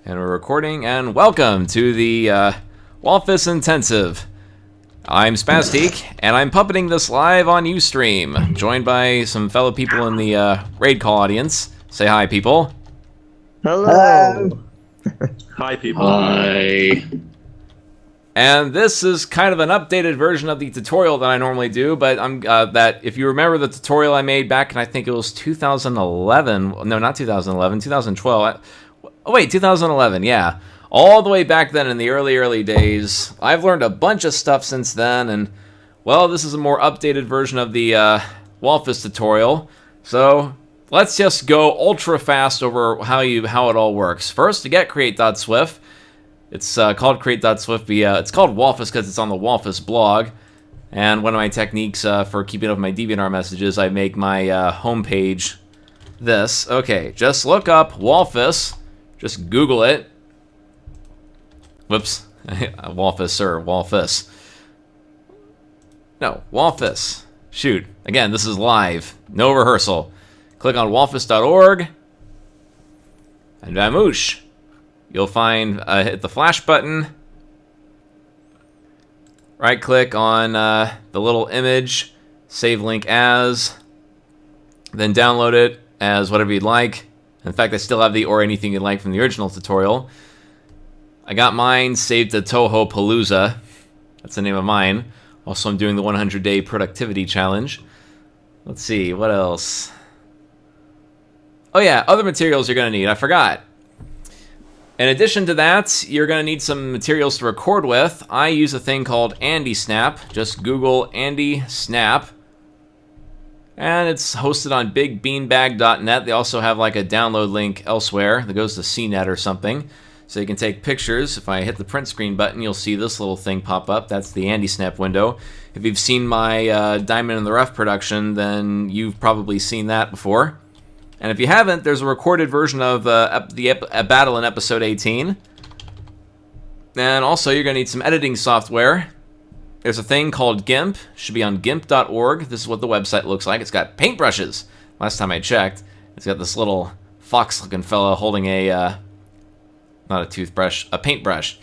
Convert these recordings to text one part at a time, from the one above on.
And we're recording, and welcome to the Walfas Intensive. I'm Spastic, and I'm puppeting this live on Ustream, joined by some fellow people in the raid call audience. Say hi, people. Hello. Hi, people. Hi. And this is kind of an updated version of the tutorial that I normally do, but that if you remember the tutorial I made back in, I think it was 2011. No, not 2011, 2012. Oh, wait, 2011, yeah. All the way back then in the early days. I've learned a bunch of stuff since then, and, well, this is a more updated version of the Walfas tutorial. So, let's just go ultra fast over how it all works. First, to get create.swf, it's called create.swf, it's called Walfas because it's on the Walfas blog. And one of my techniques for keeping up with my DeviantArt messages, I make my homepage this. Okay, just look up Walfas. Just Google it. Whoops. Walfas, sir. Walfas. No, Walfas. Shoot. Again, this is live. No rehearsal. Click on walfas.org. And vamoosh. You'll find, hit the flash button. Right click on the little image. Save link as. Then download it as whatever you'd like. In fact, I still have the or anything you'd like from the original tutorial. I got mine saved to Toho Palooza. That's the name of mine. Also, I'm doing the 100-day productivity challenge. Let's see, what else? Oh yeah, other materials you're going to need. I forgot. In addition to that, you're going to need some materials to record with. I use a thing called Andy Snap. Just Google Andy Snap. And it's hosted on bigbeanbag.net. They also have like a download link elsewhere that goes to CNET or something. So you can take pictures. If I hit the print screen button, you'll see this little thing pop up. That's the Andy Snap window. If you've seen my Diamond in the Rough production, then you've probably seen that before. And if you haven't, there's a recorded version of a battle in episode 18. And also, you're going to need some editing software. There's a thing called GIMP. Should be on gimp.org. This is what the website looks like. It's got paintbrushes. Last time I checked, it's got this little fox-looking fella holding a, not a toothbrush, a paintbrush.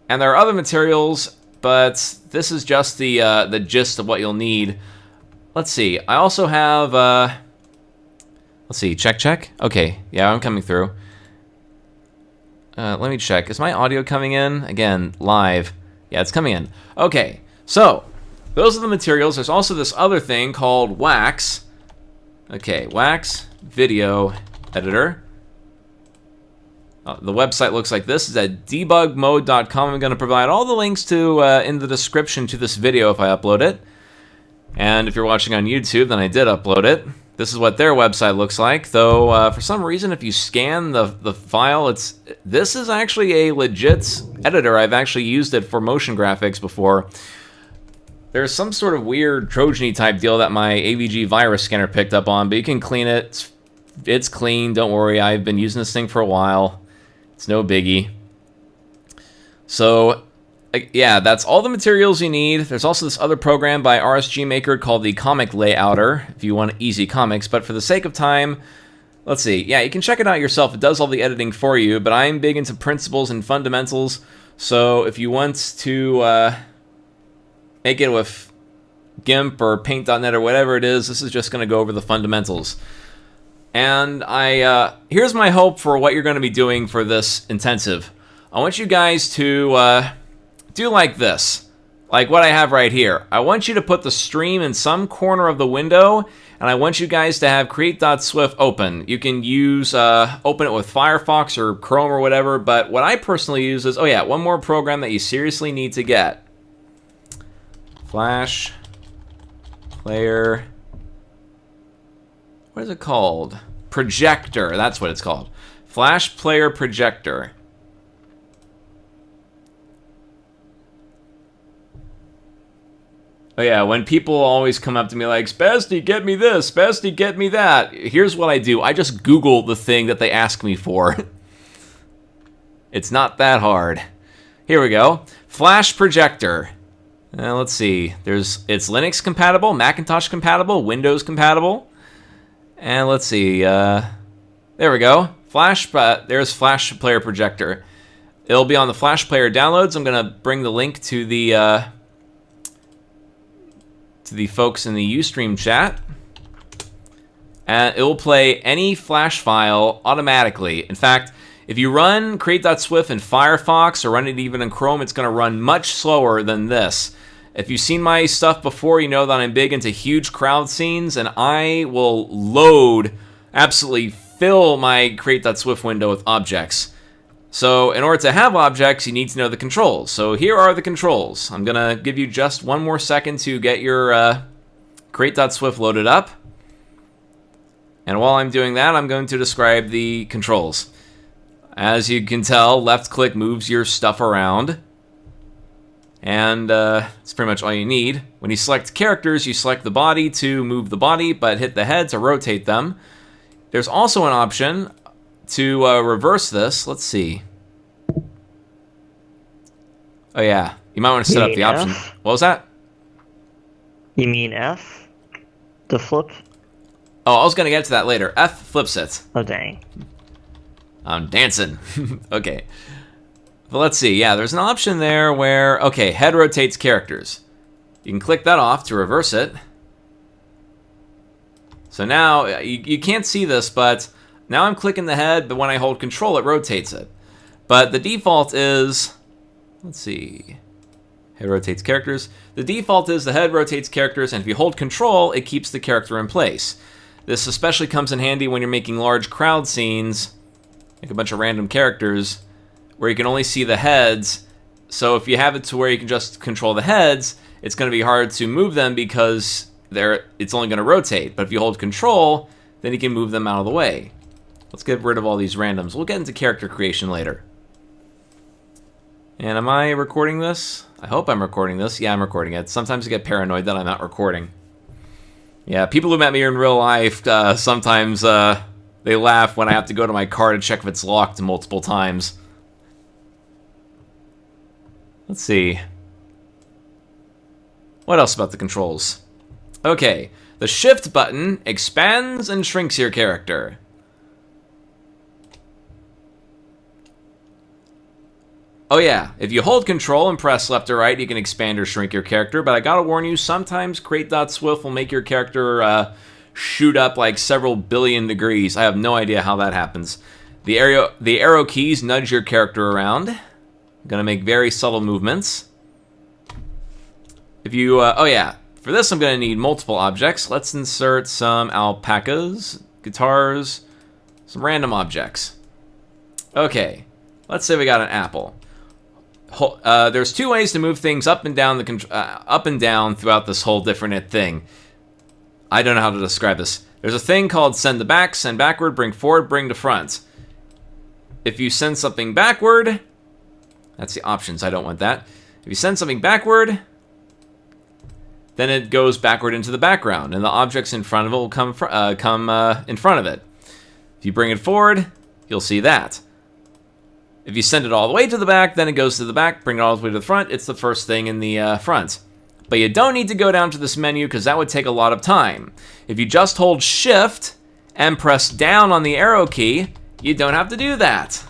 And there are other materials, but this is just the gist of what you'll need. Let's see. I also have, let's see, check. Okay, yeah, I'm coming through. Let me check. Is my audio coming in? Again, live. Yeah, it's coming in. Okay, so those are the materials. There's also this other thing called Wax. Okay, Wax Video Editor. The website looks like this. It's at debugmode.com. I'm going to provide all the links to in the description to this video if I upload it. And if you're watching on YouTube, then I did upload it. This is what their website looks like, though for some reason if you scan the file, this is actually a legit editor. I've actually used it for motion graphics before. There's some sort of weird Trojan-y type deal that my AVG virus scanner picked up on, but you can clean it. It's clean, don't worry. I've been using this thing for a while. It's no biggie. So, yeah, that's all the materials you need. There's also this other program by RSG Maker called the Comic Layouter, if you want easy comics. But for the sake of time, let's see. Yeah, you can check it out yourself. It does all the editing for you, but I'm big into principles and fundamentals. So if you want to make it with GIMP or Paint.net or whatever it is, this is just going to go over the fundamentals. And here's my hope for what you're going to be doing for this intensive. I want you guys to do like this, like what I have right here. I want you to put the stream in some corner of the window, and I want you guys to have create.swf open. You can use, open it with Firefox or Chrome or whatever, but what I personally use is, oh yeah, one more program that you seriously need to get. Flash Player, what is it called? Projector, that's what it's called. Flash Player Projector. Oh yeah, when people always come up to me like, Spasty, get me this, Spasty, get me that. Here's what I do. I just Google the thing that they ask me for. It's not that hard. Here we go. Flash Projector. Let's see. It's Linux compatible, Macintosh compatible, Windows compatible. And let's see. There we go. there's Flash Player Projector. It'll be on the Flash Player downloads. I'm gonna bring the link to the folks in the Ustream chat, and it will play any Flash file automatically. In fact, if you run create.swf in Firefox or run it even in Chrome, it's gonna run much slower than this. If you've seen my stuff before, you know that I'm big into huge crowd scenes, and I will absolutely fill my create.swf window with objects. So in order to have objects, you need to know the controls. So here are the controls. I'm going to give you just one more second to get your create.swf loaded up. And while I'm doing that, I'm going to describe the controls. As you can tell, left click moves your stuff around. And it's pretty much all you need. When you select characters, you select the body to move the body, but hit the head to rotate them. There's also an option to reverse this. Let's see. Oh yeah, you might want to set up the option. What was that? You mean F? The flip? Oh, I was going to get to that later. F flips it. Oh, dang. I'm dancing. Okay. But let's see. Yeah, there's an option there where, okay, head rotates characters. You can click that off to reverse it. So now, you can't see this, but now I'm clicking the head, but when I hold control, it rotates it. But the default is, let's see, head rotates characters. The default is the head rotates characters, and if you hold control, it keeps the character in place. This especially comes in handy when you're making large crowd scenes, like a bunch of random characters, where you can only see the heads. So if you have it to where you can just control the heads, it's going to be hard to move them because it's only going to rotate. But if you hold control, then you can move them out of the way. Let's get rid of all these randoms. We'll get into character creation later. And am I recording this? I hope I'm recording this. Yeah, I'm recording it. Sometimes I get paranoid that I'm not recording. Yeah, people who met me in real life, sometimes they laugh when I have to go to my car to check if it's locked multiple times. Let's see. What else about the controls? Okay, the shift button expands and shrinks your character. Oh yeah, if you hold control and press left or right, you can expand or shrink your character, but I gotta warn you, sometimes create.swf will make your character shoot up like several billion degrees. I have no idea how that happens. The arrow keys nudge your character around. I'm gonna make very subtle movements. If you, oh yeah, for this I'm gonna need multiple objects. Let's insert some alpacas, guitars, some random objects. Okay, let's say we got an apple. There's two ways to move things up and down throughout this whole different thing. I don't know how to describe this. There's a thing called send to back, send backward, bring forward, bring to front. If you send something backward, that's the options. I don't want that. If you send something backward, then it goes backward into the background, and the objects in front of it will come in front of it. If you bring it forward, you'll see that. If you send it all the way to the back, then it goes to the back. Bring it all the way to the front. It's the first thing in the front. But you don't need to go down to this menu because that would take a lot of time. If you just hold Shift and press down on the arrow key, you don't have to do that.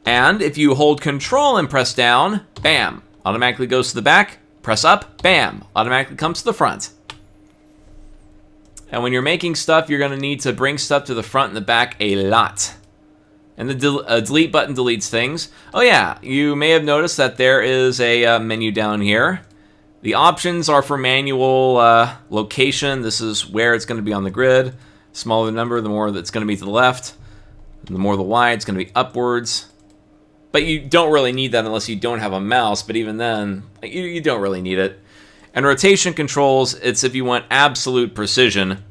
And if you hold Control and press down, bam, automatically goes to the back. Press up, bam, automatically comes to the front. And when you're making stuff, you're going to need to bring stuff to the front and the back a lot. And the delete button deletes things. Oh yeah, you may have noticed that there is a menu down here. The options are for manual location. This is where it's going to be on the grid. Smaller the number, the more that's going to be to the left. The more the Y, it's going to be upwards. But you don't really need that unless you don't have a mouse. But even then, you don't really need it. And rotation controls, it's if you want absolute precision.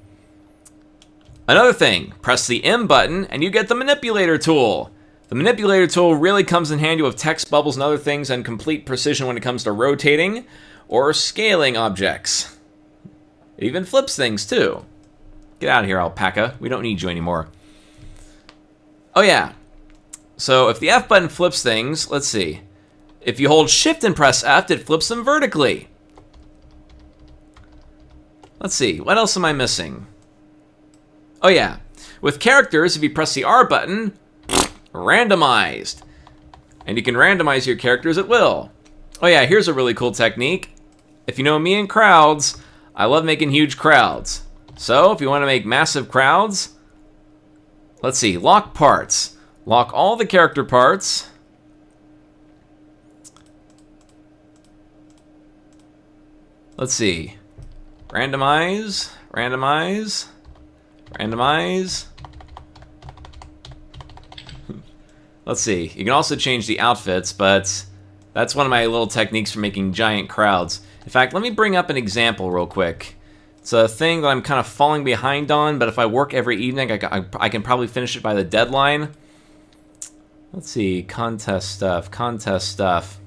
Another thing, press the M button and you get the manipulator tool. The manipulator tool really comes in handy with text bubbles and other things and complete precision when it comes to rotating or scaling objects. It even flips things too. Get out of here, alpaca. We don't need you anymore. Oh yeah. So if the F button flips things, let's see. If you hold Shift and press F, it flips them vertically. Let's see, what else am I missing? Oh yeah, With characters, if you press the R button, randomized. And you can randomize your characters at will. Oh yeah, here's a really cool technique. If you know me and crowds, I love making huge crowds. So if you want to make massive crowds, let's see, lock parts. Lock all the character parts. Let's see. Randomize, randomize, randomize. Let's see. You can also change the outfits, but that's one of my little techniques for making giant crowds. In fact, let me bring up an example real quick. It's a thing that I'm kind of falling behind on, but if I work every evening, I can probably finish it by the deadline. Let's see. Contest stuff. Contest stuff.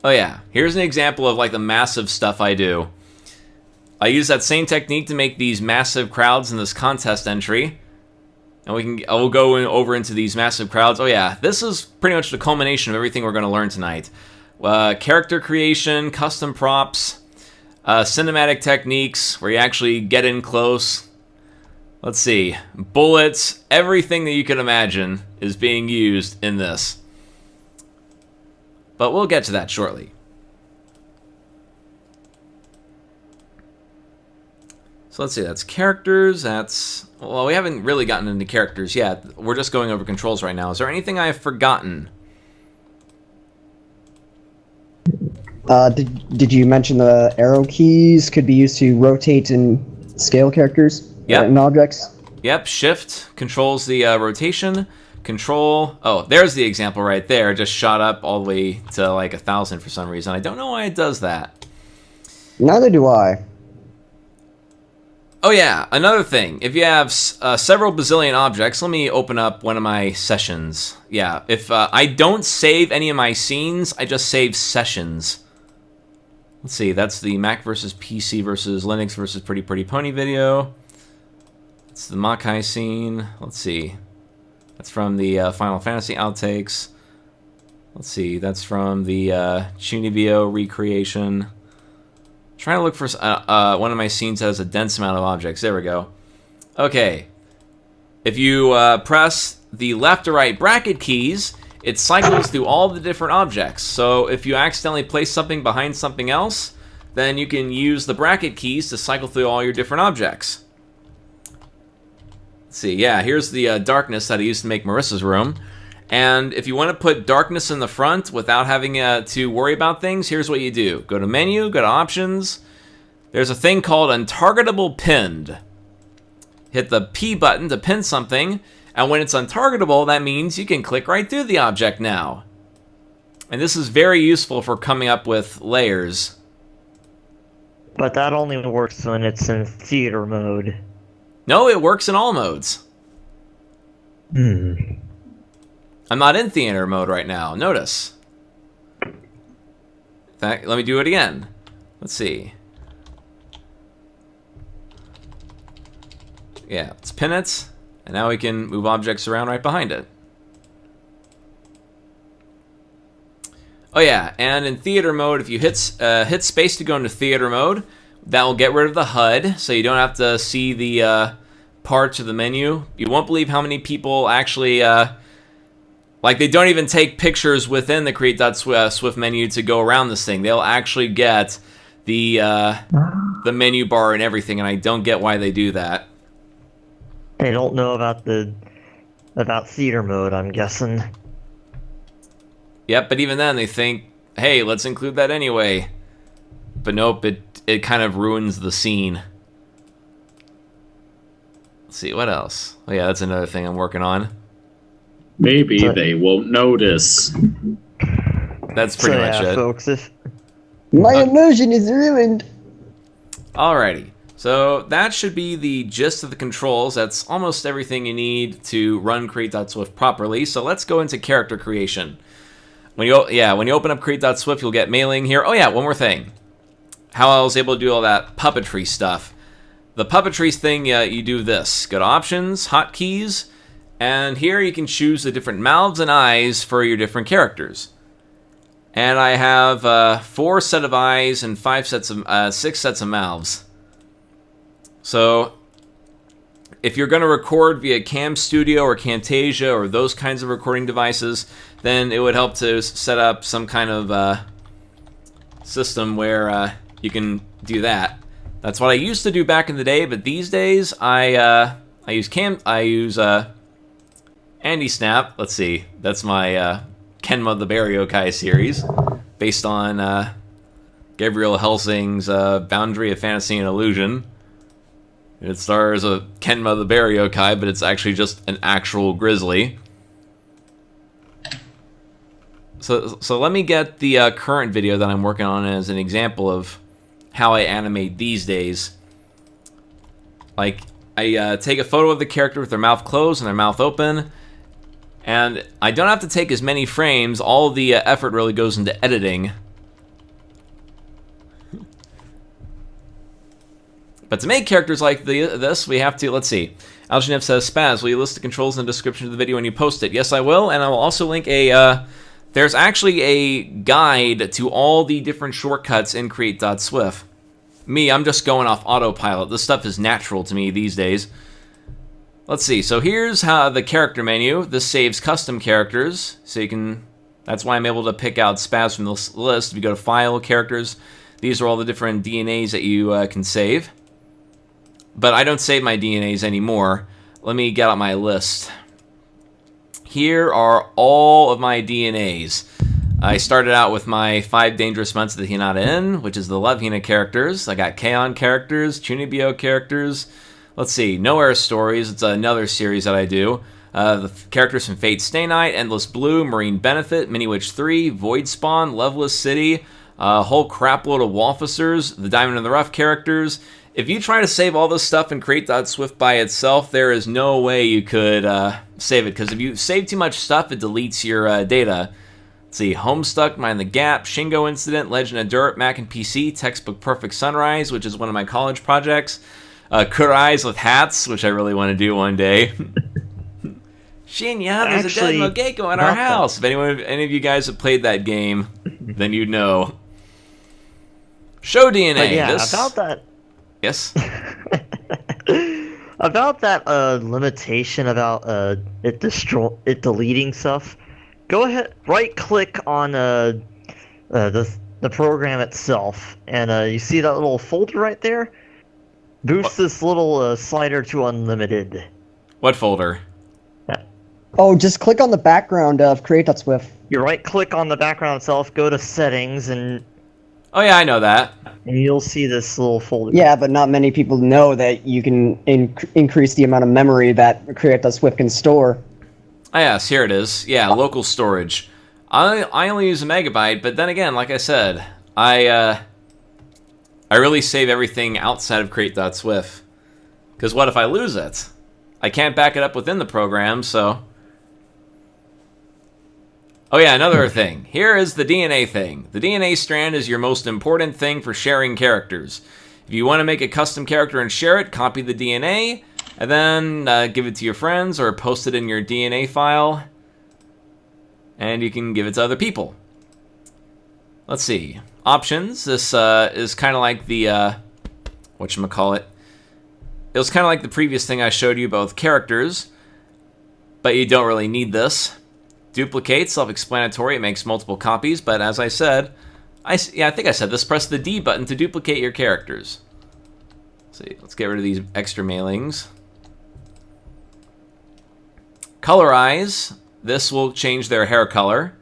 Oh yeah, here's an example of like the massive stuff I do. I use that same technique to make these massive crowds in this contest entry. And I will go over into these massive crowds. Oh yeah, this is pretty much the culmination of everything we're going to learn tonight. Character creation, custom props, cinematic techniques where you actually get in close. Let's see, bullets, everything that you can imagine is being used in this. But we'll get to that shortly. So let's see, that's characters, well, we haven't really gotten into characters yet. We're just going over controls right now. Is there anything I've forgotten? Did you mention the arrow keys could be used to rotate and scale characters and objects? Yep, shift controls the rotation. Control, oh, there's the example right there. Just shot up all the way to like 1,000 for some reason. I don't know why it does that. Neither do I. Oh yeah, another thing. If you have several bazillion objects, let me open up one of my sessions. Yeah, if I don't save any of my scenes, I just save sessions. Let's see, that's the Mac versus PC versus Linux versus Pretty Pretty Pony video. It's the Makai scene. Let's see. That's from the Final Fantasy outtakes. Let's see, that's from the Chunibyo recreation. Trying to look for one of my scenes that has a dense amount of objects. There we go. Okay. If you press the left or right bracket keys, it cycles through all the different objects. So if you accidentally place something behind something else, then you can use the bracket keys to cycle through all your different objects. Let's see, yeah, here's the darkness that I used to make Marissa's room. And if you want to put darkness in the front without having to worry about things, here's what you do. Go to menu, go to options. There's a thing called untargetable pinned. Hit the P button to pin something, and when it's untargetable, that means you can click right through the object now. And this is very useful for coming up with layers. But that only works when it's in theater mode. No, it works in all modes. I'm not in theater mode right now. Notice. In fact, let me do it again. Let's see. Yeah, let's pin it, and now we can move objects around right behind it. Oh yeah, and in theater mode, if you hit space to go into theater mode, that will get rid of the HUD, so you don't have to see the parts of the menu. You won't believe how many people actually, like, they don't even take pictures within the create.swf menu to go around this thing. They'll actually get the menu bar and everything, and I don't get why they do that. They don't know about theater mode, I'm guessing. Yep, but even then they think, hey, let's include that anyway. But nope, it kind of ruins the scene. Let's see, what else? Oh yeah, that's another thing I'm working on. Maybe they won't notice. That's pretty much it. Folks, My immersion is ruined. Alrighty, so that should be the gist of the controls. That's almost everything you need to run create.swf properly. So let's go into character creation. When you open up create.swf, you'll get mailing here. Oh yeah, one more thing. How I was able to do all that puppetry stuff. The puppetry thing, you do this. Go to options, hotkeys, and here you can choose the different mouths and eyes for your different characters. And I have 4 sets of eyes and 6 sets of mouths. So if you're going to record via Cam Studio or Camtasia or those kinds of recording devices, then it would help to set up some kind of system where you can do that. That's what I used to do back in the day, but these days I use Andy Snap. Let's see, that's my Kenma the Baryokai series, based on Gabriel Helsing's Boundary of Fantasy and Illusion. It stars a Kenma the Baryokai, but it's actually just an actual grizzly. So let me get the current video that I'm working on as an example of how I animate these days. Like, I take a photo of the character with their mouth closed and their mouth open, and I don't have to take as many frames. All of the effort really goes into editing. But to make characters like this, we have to, let's see. Algenev says, Spaz, will you list the controls in the description of the video when you post it? Yes, I will, and I will also link a, there's actually a guide to all the different shortcuts in create.swf. Me, I'm just going off autopilot. This stuff is natural to me these days. Let's see, so here's how the character menu. This saves custom characters, so you can, that's why I'm able to pick out Spaz from this list. If you go to File, Characters, these are all the different DNAs that you can save. But I don't save my DNAs anymore. Let me get out my list. Here are all of my DNAs. I started out with my 5 Dangerous Months of the Hinata Inn, which is the Love Hina characters. I got Kaon characters, Chunibyo characters. Let's see, Nowhere Stories, it's another series that I do. The characters from Fate Stay Night, Endless Blue, Marine Benefit, Mini Witch 3, Void Spawn, Loveless City, a whole crapload of Walfasers, the Diamond in the Rough characters. If you try to save all this stuff in create.swf by itself, there is no way you could save it, because if you save too much stuff, it deletes your data. Let's see, Homestuck, Mind the Gap, Shingo Incident, Legend of Dirt, Mac and PC, Textbook Perfect Sunrise, which is one of my college projects, Kurai's with Hats, which I really want to do one day. Shinya, there's a dead Mogeko in our house. If any of you guys have played that game, then you know. Show DNA. But yeah, about that. Yes? About that limitation about it deleting stuff, go ahead, right-click on the program itself, and you see that little folder right there? Boost this little slider to unlimited. What folder? Oh, just click on the background of create.swf. You right-click on the background itself, go to Settings, and... Oh yeah, I know that. And you'll see this little folder. Yeah, but not many people know that you can increase the amount of memory that create.swf can store. Ah, yes, here it is. Yeah, local storage. I only use a megabyte, but then again, like I said, I really save everything outside of create.swf. Because what if I lose it? I can't back it up within the program, so... Oh yeah, another thing. Here is the DNA thing. The DNA strand is your most important thing for sharing characters. If you want to make a custom character and share it, copy the DNA, and then give it to your friends or post it in your DNA file, and you can give it to other people. Let's see. Options. This is kind of like the, whatchamacallit. It was kind of like the previous thing I showed you about characters, but you don't really need this. Duplicate, self-explanatory, it makes multiple copies, but as I said, I think I said this, press the D button to duplicate your characters. Let's see, let's get rid of these extra mailings. Colorize, this will change their hair color.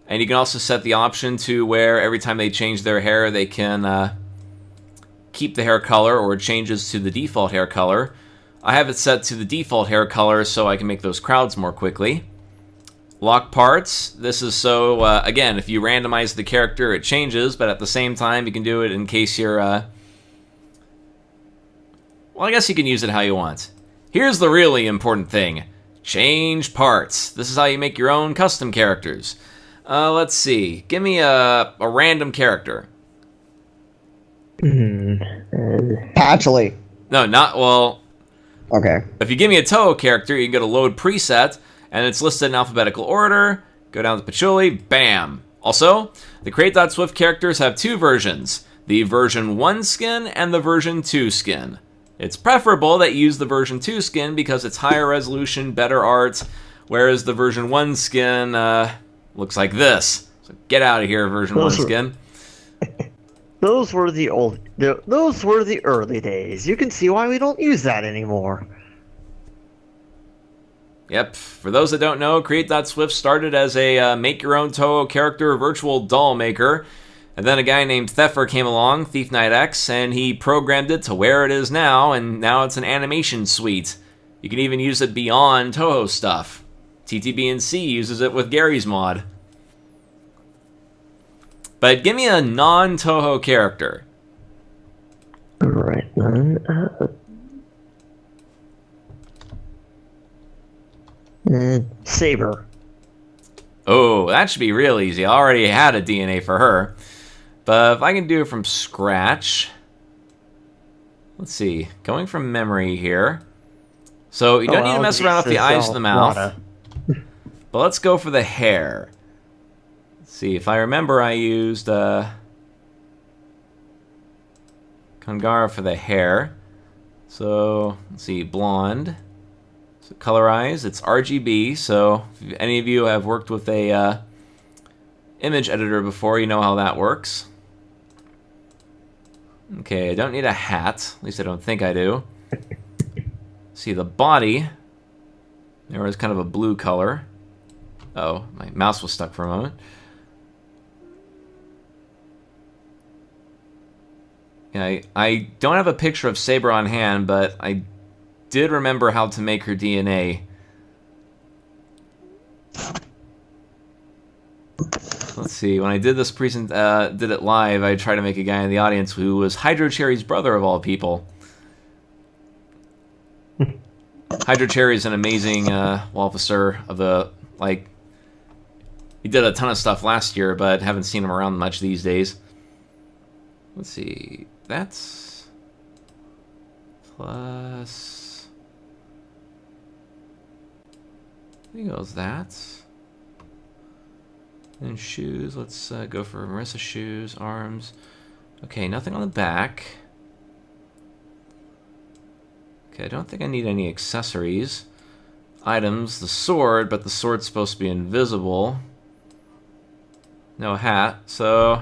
And you can also set the option to where every time they change their hair, they can keep the hair color, or it changes to the default hair color. I have it set to the default hair color so I can make those crowds more quickly. Lock parts, this is so, again, if you randomize the character, it changes, but at the same time, you can do it in case you're, well, I guess you can use it how you want. Here's the really important thing. Change parts. This is how you make your own custom characters. Let's see. Give me a random character. Patchley. No, not, well... Okay. If you give me a Toho character, you can go to Load Preset, and it's listed in alphabetical order. Go down to Patchouli, bam. Also, the create.swf characters have two versions, the version 1 skin and the version 2 skin. It's preferable that you use the version 2 skin because it's higher resolution, better art, whereas the version 1 skin looks like this. So get out of here, version 1 skin. Those were the early days. You can see why we don't use that anymore. Yep, for those that don't know, create.swf started as a make-your-own Toho character virtual doll maker, and then a guy named Theffer came along, Thief Knight X, and he programmed it to where it is now, and now it's an animation suite. You can even use it beyond Toho stuff. TTB&C uses it with Gary's mod. But give me a non-Toho character. Alright then. Saber. Oh, that should be real easy. I already had a DNA for her. But if I can do it from scratch... Let's see. Going from memory here. So you don't need to mess around with the eyes or the mouth. But let's go for the hair. Let's see. If I remember, I used Kangara for the hair. So, let's see. Blonde. So colorize, it's RGB, so if any of you have worked with a image editor before, you know how that works. Okay, I don't need a hat, at least I don't think I do. See, the body, there was kind of a blue color. Oh, my mouse was stuck for a moment. Yeah, I don't have a picture of Saber on hand, but I did remember how to make her DNA. Let's see, when I did this did it live, I tried to make a guy in the audience who was Hydro Cherry's brother of all people. Hydro Cherry is an amazing Walfaser of the, like, he did a ton of stuff last year, but haven't seen him around much these days. Let's see, that's plus... There goes that. And shoes, let's go for Marissa shoes, arms. Okay, nothing on the back. Okay, I don't think I need any accessories. Items, the sword, but the sword's supposed to be invisible. No hat, so...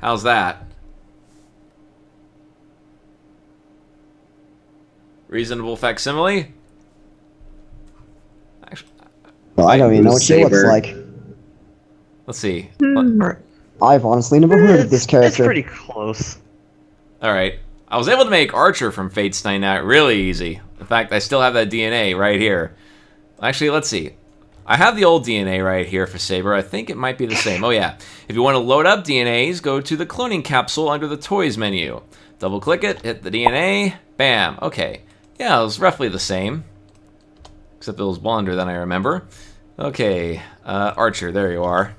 How's that? Reasonable facsimile? Well, I don't even know what she looks like. Let's see. I've honestly never heard of this character. It's pretty close. Alright. I was able to make Archer from Fate's Night Out really easy. In fact, I still have that DNA right here. Actually, let's see. I have the old DNA right here for Saber. I think it might be the same. Oh yeah. If you want to load up DNAs, go to the cloning capsule under the Toys menu. Double click it, hit the DNA, bam. Okay. Yeah, it was roughly the same. Except it was blonder than I remember. Okay, Archer, there you are.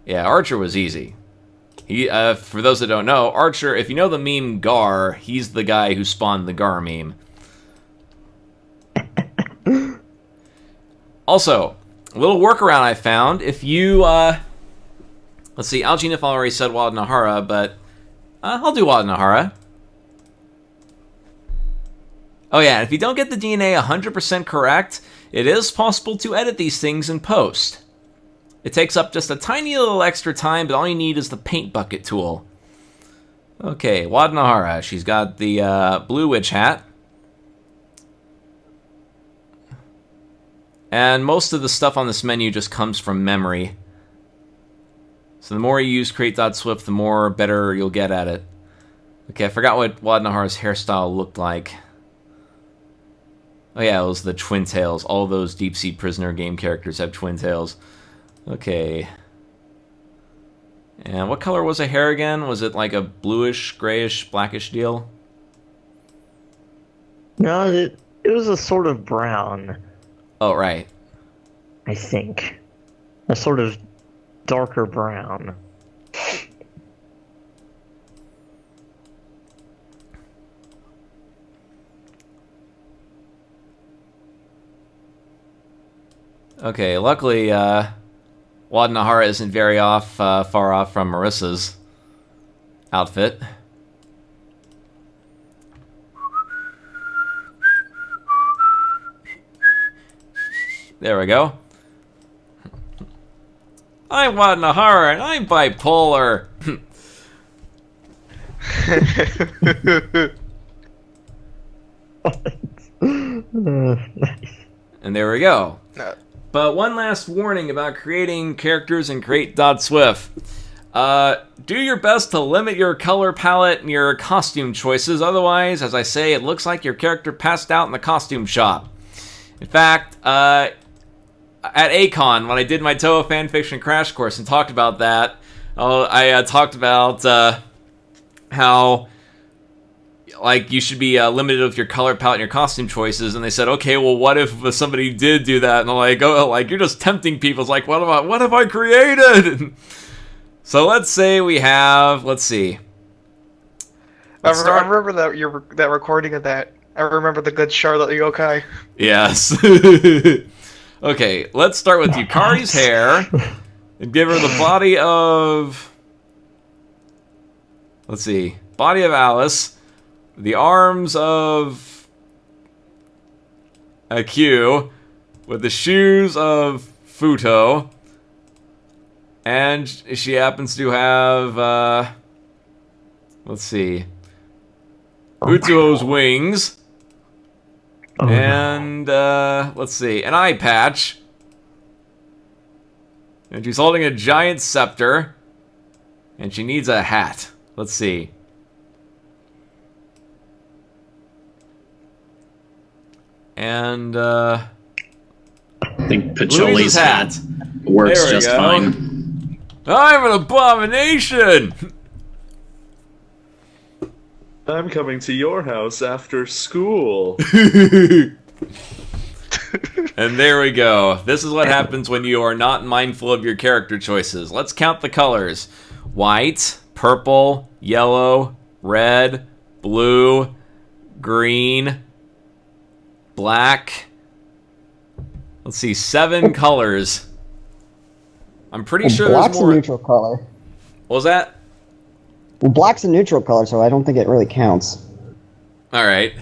Yeah, Archer was easy. He, for those that don't know, Archer, if you know the meme Gar, he's the guy who spawned the Gar meme. Also, a little workaround I found, if you, let's see, Alginif already said Wadnahara, but I'll do Wadnahara. Oh yeah, if you don't get the DNA 100% correct, it is possible to edit these things in post. It takes up just a tiny little extra time, but all you need is the paint bucket tool. Okay, Wadnahara, she's got the blue witch hat. And most of the stuff on this menu just comes from memory. So the more you use create.swf, the more better you'll get at it. Okay, I forgot what Wadnahara's hairstyle looked like. Oh yeah, it was the twin tails. All those Deep Sea Prisoner game characters have twin tails. Okay. And what color was her hair again? Was it like a bluish, grayish, blackish deal? No, it was a sort of brown. Oh, right. I think. A sort of darker brown. Okay, luckily, Wadnahara isn't very far off from Marissa's outfit. There we go. I'm Wadnahara, and I'm bipolar. And there we go. No. But one last warning about creating characters in create.swf. Do your best to limit your color palette and your costume choices. Otherwise, as I say, it looks like your character passed out in the costume shop. In fact, at A-Kon, when I did my Toho fanfiction crash course and talked about that, I talked about how like you should be limited with your color palette and your costume choices, and they said, okay, well, what if somebody did do that? And I'm like, oh, like you're just tempting people. It's like, what have I created? So let's say we have, let's see. I remember that recording of that. I remember the good Charlotte Yokai. Yes. Okay, let's start with Yukari's hair and give her the body of, let's see, body of Alice, the arms of a Q, with the shoes of Futo, and she happens to have, let's see, Futo's wings, and, let's see, an eye patch, and she's holding a giant scepter, and she needs a hat. Let's see. And, I think Louise's Pacholi's hat. works There we just go. fine. I'm an abomination! I'm coming to your house after school. And there we go. This is what happens when you are not mindful of your character choices. Let's count the colors. White, purple, yellow, red, blue, green, black. Let's see, 7 colors. I'm pretty sure there's Black's more. a neutral color. What was that? Well, black's a neutral color, so I don't think it really counts. Alright.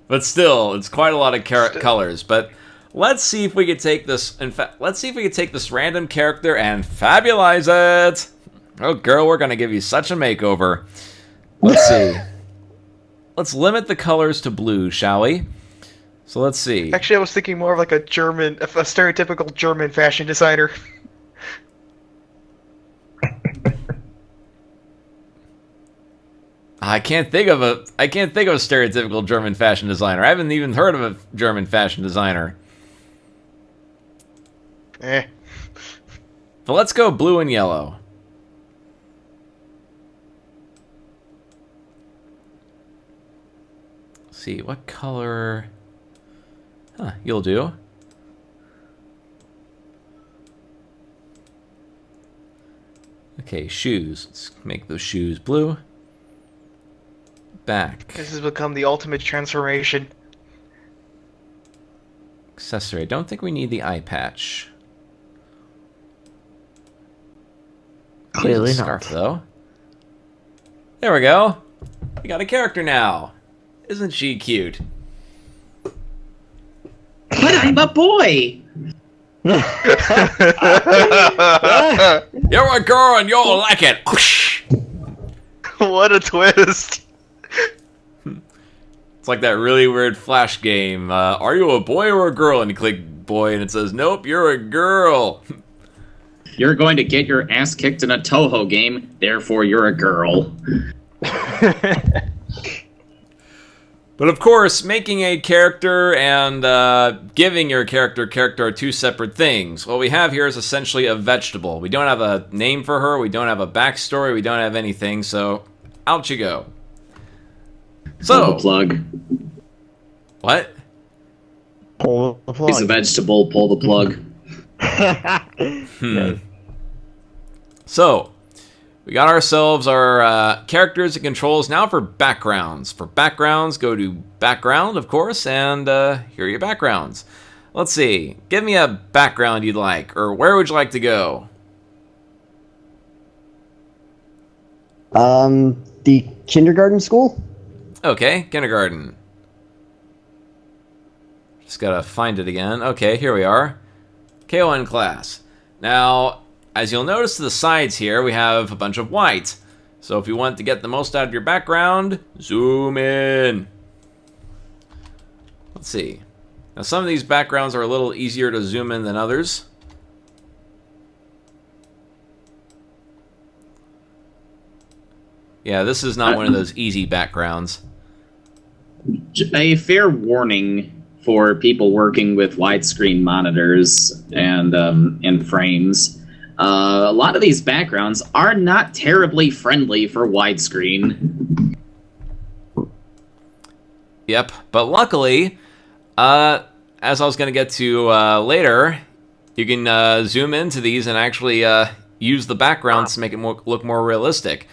But still, it's quite a lot of colors. But let's see if we could take this. In fact, let's see if we could take this random character and fabulize it. Oh, girl, we're gonna give you such a makeover. Let's see. Let's limit the colors to blue, shall we? So let's see. Actually, I was thinking more of like a stereotypical German fashion designer. I can't think of a stereotypical German fashion designer. I haven't even heard of a German fashion designer. Eh. But let's go blue and yellow. Let's see, what color? Huh, you'll do. Okay, shoes. Let's make those shoes blue. Back. This has become the ultimate transformation. Accessory. I don't think we need the eye patch. Clearly Use a scarf, though. There we go. We got a character now. Isn't she cute? But I'm a boy! You're a girl and you'll like it. What a twist! It's like that really weird Flash game. Are you a boy or a girl? And you click boy and it says, nope, you're a girl. You're going to get your ass kicked in a Toho game, therefore you're a girl. But of course, making a character and giving your character are two separate things. What we have here is essentially a vegetable. We don't have a name for her, we don't have a backstory, we don't have anything, so out you go. So, Pull the plug. What? Pull the plug. He's a vegetable, pull the plug. So, we got ourselves our characters and controls. Now for backgrounds. For backgrounds, go to background, of course, and here are your backgrounds. Let's see. Give me a background you'd like, or where would you like to go? The kindergarten school? Okay, kindergarten. Just gotta find it again. Okay, here we are. KON class. Now, as you'll notice to the sides here, we have a bunch of white. So if you want to get the most out of your background, zoom in. Let's see. Now some of these backgrounds are a little easier to zoom in than others. Yeah, this is not one of those easy backgrounds. A fair warning for people working with widescreen monitors and frames. A lot of these backgrounds are not terribly friendly for widescreen. Yep, but luckily, as I was going to get to later, you can zoom into these and actually use the backgrounds to make it look more realistic.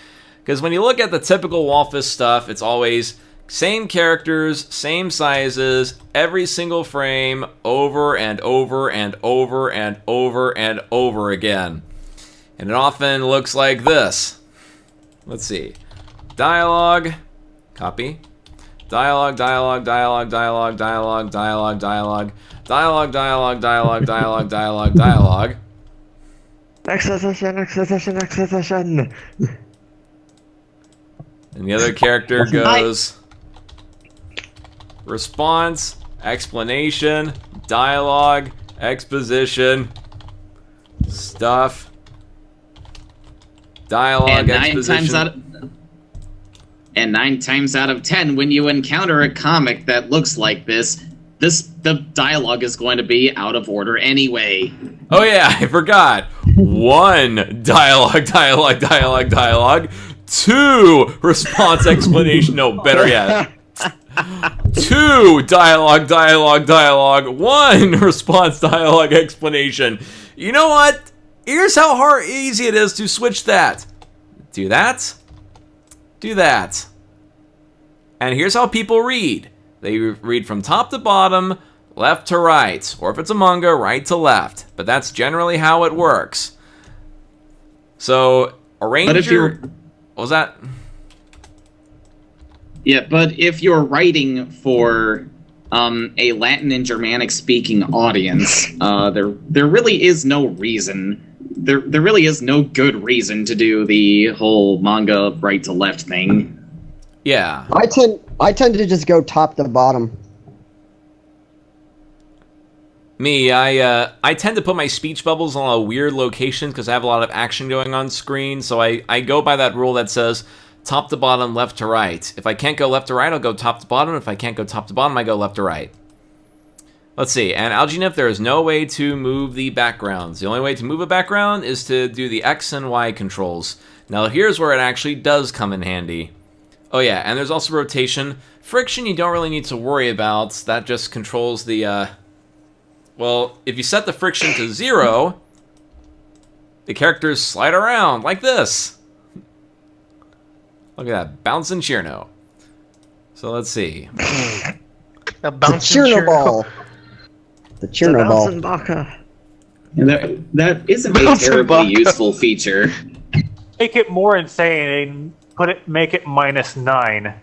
Because when you look at the typical Walfas stuff, it's always same characters, same sizes, every single frame, over and over and over and over and over again. And it often looks like this. Let's see. Dialogue, copy. Dialogue, dialogue, dialogue, dialogue, dialogue, dialogue, dialogue, dialogue, dialogue, dialogue, dialogue, dialogue, dialogue. Exposition, exposition, exposition. And the other character goes response, explanation, dialogue, exposition, stuff, dialogue, exposition. And 9 times out of 10, when you encounter a comic that looks like this, the dialogue is going to be out of order anyway. Oh yeah, I forgot. 1 dialogue, dialogue, dialogue, dialogue. 2 response, explanation. No, better yet. 2 dialogue, dialogue, dialogue. 1 response, dialogue, explanation. You know what? Here's how easy it is to switch that. Do that. Do that. And here's how people read. They read from top to bottom, left to right. Or if it's a manga, right to left. But that's generally how it works. So, arrange your... What was that? Yeah, but if you're writing for a Latin and Germanic speaking audience, there really is no reason. There really is no good reason to do the whole manga right to left thing. Yeah. I tend to just go top to bottom. Me, I tend to put my speech bubbles on a weird location because I have a lot of action going on screen, so I go by that rule that says top to bottom, left to right. If I can't go left to right, I'll go top to bottom. If I can't go top to bottom, I go left to right. Let's see, and AlgaNIF, there is no way to move the backgrounds. The only way to move a background is to do the X and Y controls. Now here's where it actually does come in handy. Oh yeah, and there's also rotation. Friction you don't really need to worry about. That just controls the, well, if you set the friction to 0, the characters slide around like this. Look at that, bouncing Cherno. So let's see. A bouncing Cherno ball. The Cherno ball. Baka. That isn't a terribly useful feature. Make it more insane and make it -9.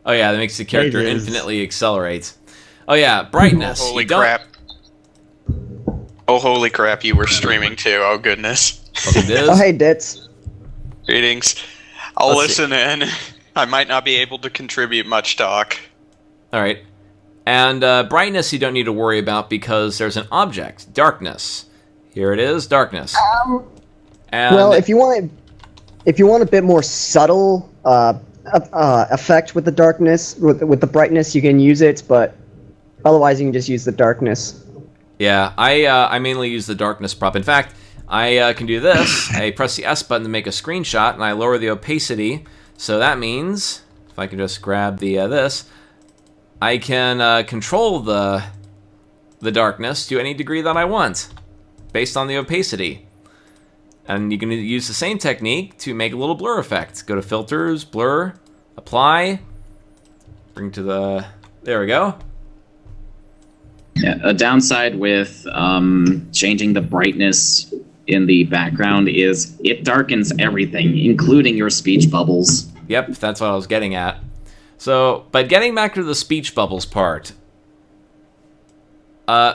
Oh yeah, that makes the character infinitely accelerate. Oh yeah, brightness. Holy crap. Oh, holy crap, you were streaming too. Oh, goodness. Oh, hey, Ditz. Greetings. I'll listen in. I might not be able to contribute much talk. Alright. And brightness you don't need to worry about because there's an object, darkness. Here it is, darkness. And well, if you want a bit more subtle effect with the darkness, with the brightness, you can use it, but otherwise you can just use the darkness. Yeah, I mainly use the darkness prop. In fact, I can do this. I press the S button to make a screenshot, and I lower the opacity. So that means, if I can just grab the this, I can control the darkness to any degree that I want, based on the opacity. And you can use the same technique to make a little blur effect. Go to Filters, Blur, Apply, bring to the... There we go. Yeah, a downside with changing the brightness in the background is it darkens everything, including your speech bubbles. Yep, that's what I was getting at. So, but getting back to the speech bubbles part,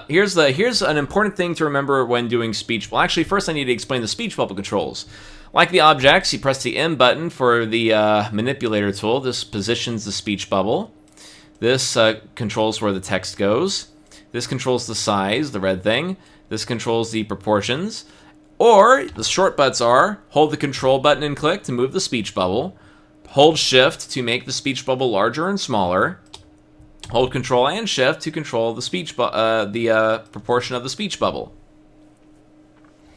here's an important thing to remember when doing speech. Well, actually, first I need to explain the speech bubble controls. Like the objects, you press the M button for the manipulator tool. This positions the speech bubble. This controls where the text goes. This controls the size, the red thing. This controls the proportions. Or, the shortcuts are, hold the control button and click to move the speech bubble. Hold shift to make the speech bubble larger and smaller. Hold control and shift to control the proportion of the speech bubble.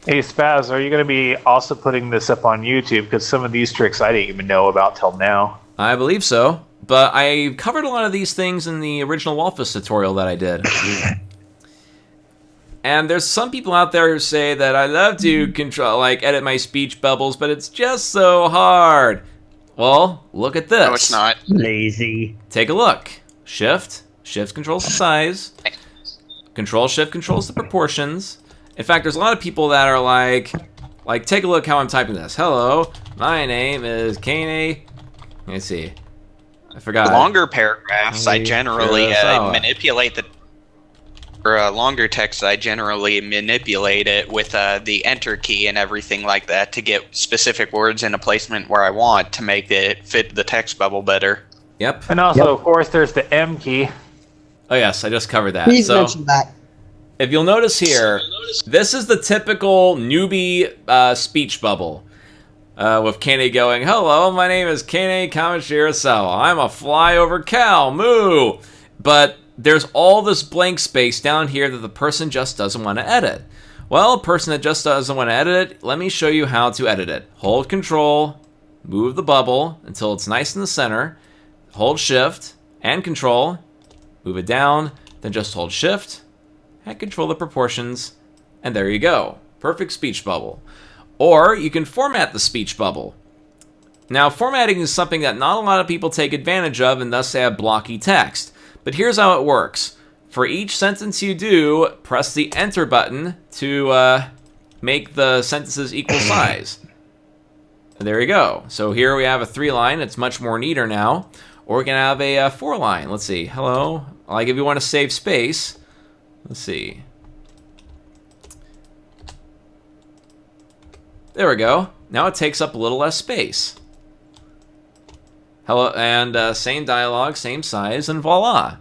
Hey Spaz, are you going to be also putting this up on YouTube? Because some of these tricks I didn't even know about till now. I believe so, but I covered a lot of these things in the original Walfas tutorial that I did. And there's some people out there who say that I love to edit my speech bubbles, but it's just so hard. Well, look at this. No, it's not. Lazy. Take a look. Shift controls the size. Control Shift controls the proportions. In fact, there's a lot of people that are like take a look how I'm typing this. Hello, my name is Kane. Let me see. I forgot. Longer paragraphs, I generally manipulate the. For longer text, I generally manipulate it with the Enter key and everything like that to get specific words in a placement where I want to make it fit the text bubble better. Yep. And also, of course, there's the M key. Oh yes, I just covered that. Please So mention that. if you'll notice here, this is the typical newbie speech bubble. With Kane going, hello, my name is Kane Kamashirasawa. I'm a flyover cow, moo! But there's all this blank space down here that the person just doesn't want to edit. Well, a person that just doesn't want to edit it, let me show you how to edit it. Hold Control, move the bubble until it's nice in the center, hold Shift and Control, move it down, then just hold Shift and control the proportions, and there you go. Perfect speech bubble. Or you can format the speech bubble. Now, formatting is something that not a lot of people take advantage of, and thus they have blocky text. But here's how it works. For each sentence you do, press the Enter button to make the sentences equal size. And there you go. So here we have a 3-line. It's much more neater now. Or we can have a 4-line. Let's see. Hello. Like if you want to save space. Let's see. There we go. Now it takes up a little less space. Hello, and same dialogue, same size, and voila.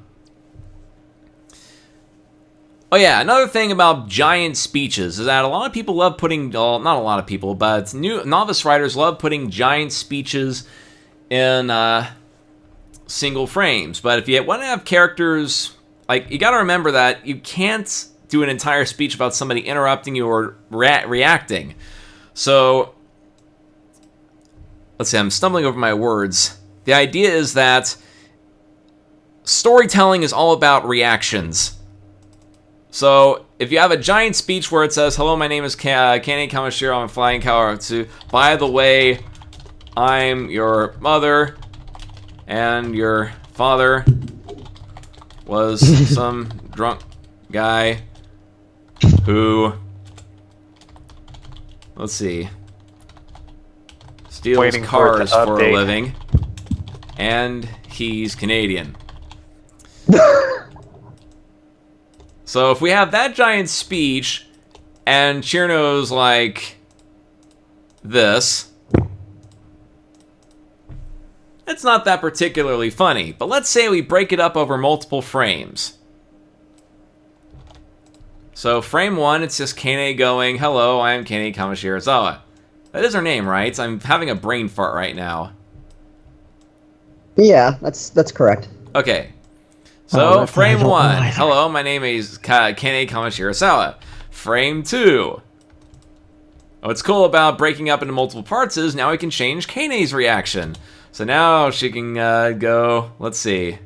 Oh yeah, another thing about giant speeches is that a lot of people love putting, well, not a lot of people, but novice writers love putting giant speeches in single frames. But if you want to have characters, like, you got to remember that you can't do an entire speech about somebody interrupting you or reacting. So, let's see, I'm stumbling over my words. The idea is that storytelling is all about reactions. So, if you have a giant speech where it says, hello, my name is Kane Kamashiro, I'm a flying cow. By the way, I'm your mother, and your father was some drunk guy who, let's see, steals Waiting for it cars to for a update. living, and he's Canadian. So if we have that giant speech, and Chirno's like this, it's not that particularly funny. But let's say we break it up over multiple frames. So frame 1, it's just Kane going, hello, I am Kane Kamashirazawa. That is her name, right? I'm having a brain fart right now. Yeah, that's correct. Okay. So, that's frame not 1. either. Hello, my name is Kane Kamashirasawa. Frame 2. What's cool about breaking up into multiple parts is now we can change Kane's reaction. So now she can go, let's see.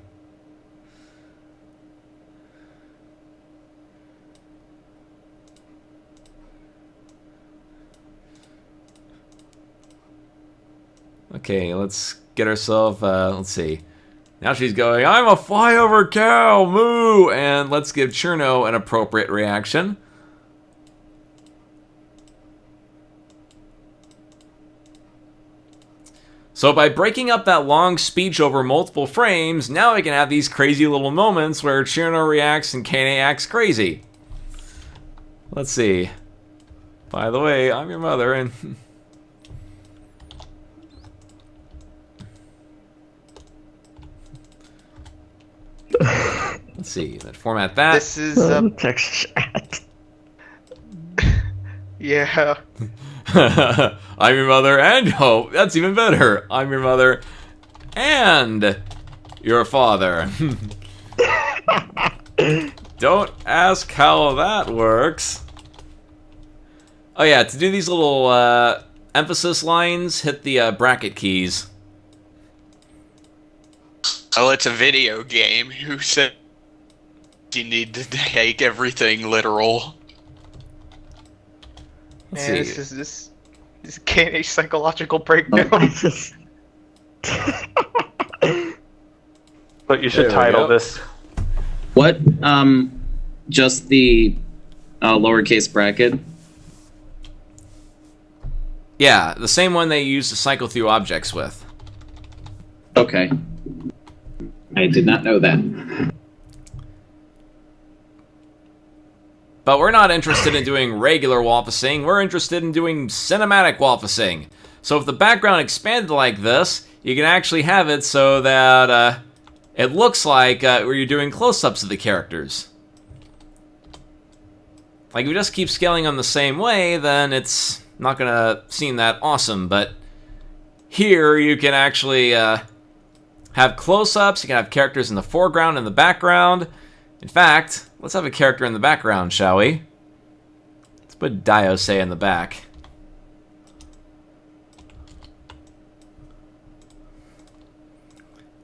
Okay, let's get ourselves, let's see. Now she's going, I'm a flyover cow, moo! And let's give Cherno an appropriate reaction. So by breaking up that long speech over multiple frames, now we can have these crazy little moments where Cherno reacts and Kane acts crazy. Let's see. By the way, I'm your mother, and... Let's see, let's format that. This is text chat. yeah. I'm your mother, and oh, that's even better. I'm your mother, and your father. Don't ask how that works. Oh yeah, to do these little emphasis lines, hit the bracket keys. Oh, it's a video game. Who said you need to take everything literal? Let's Man, see. this can't a psychological breakdown. But you should There we title go. this. What? Just the lowercase bracket? Yeah, the same one they use to cycle through objects with. Okay. I did not know that. But we're not interested in doing regular Walfasing, we're interested in doing cinematic Walfasing. So if the background expanded like this, you can actually have it so that it looks like where you're doing close-ups of the characters. Like if you just keep scaling them the same way, then it's not gonna seem that awesome, but here you can actually have close-ups, you can have characters in the foreground and the background. In fact, let's have a character in the background, shall we? Let's put Diose in the back.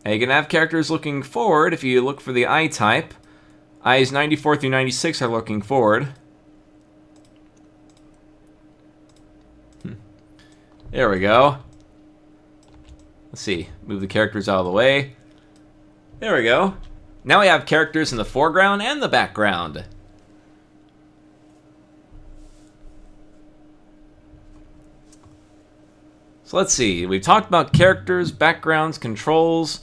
And you can have characters looking forward if you look for the eye type. Eyes 94 through 96 are looking forward. There we go. Let's see, move the characters out of the way. There we go. Now we have characters in the foreground and the background. So let's see, we've talked about characters, backgrounds, controls,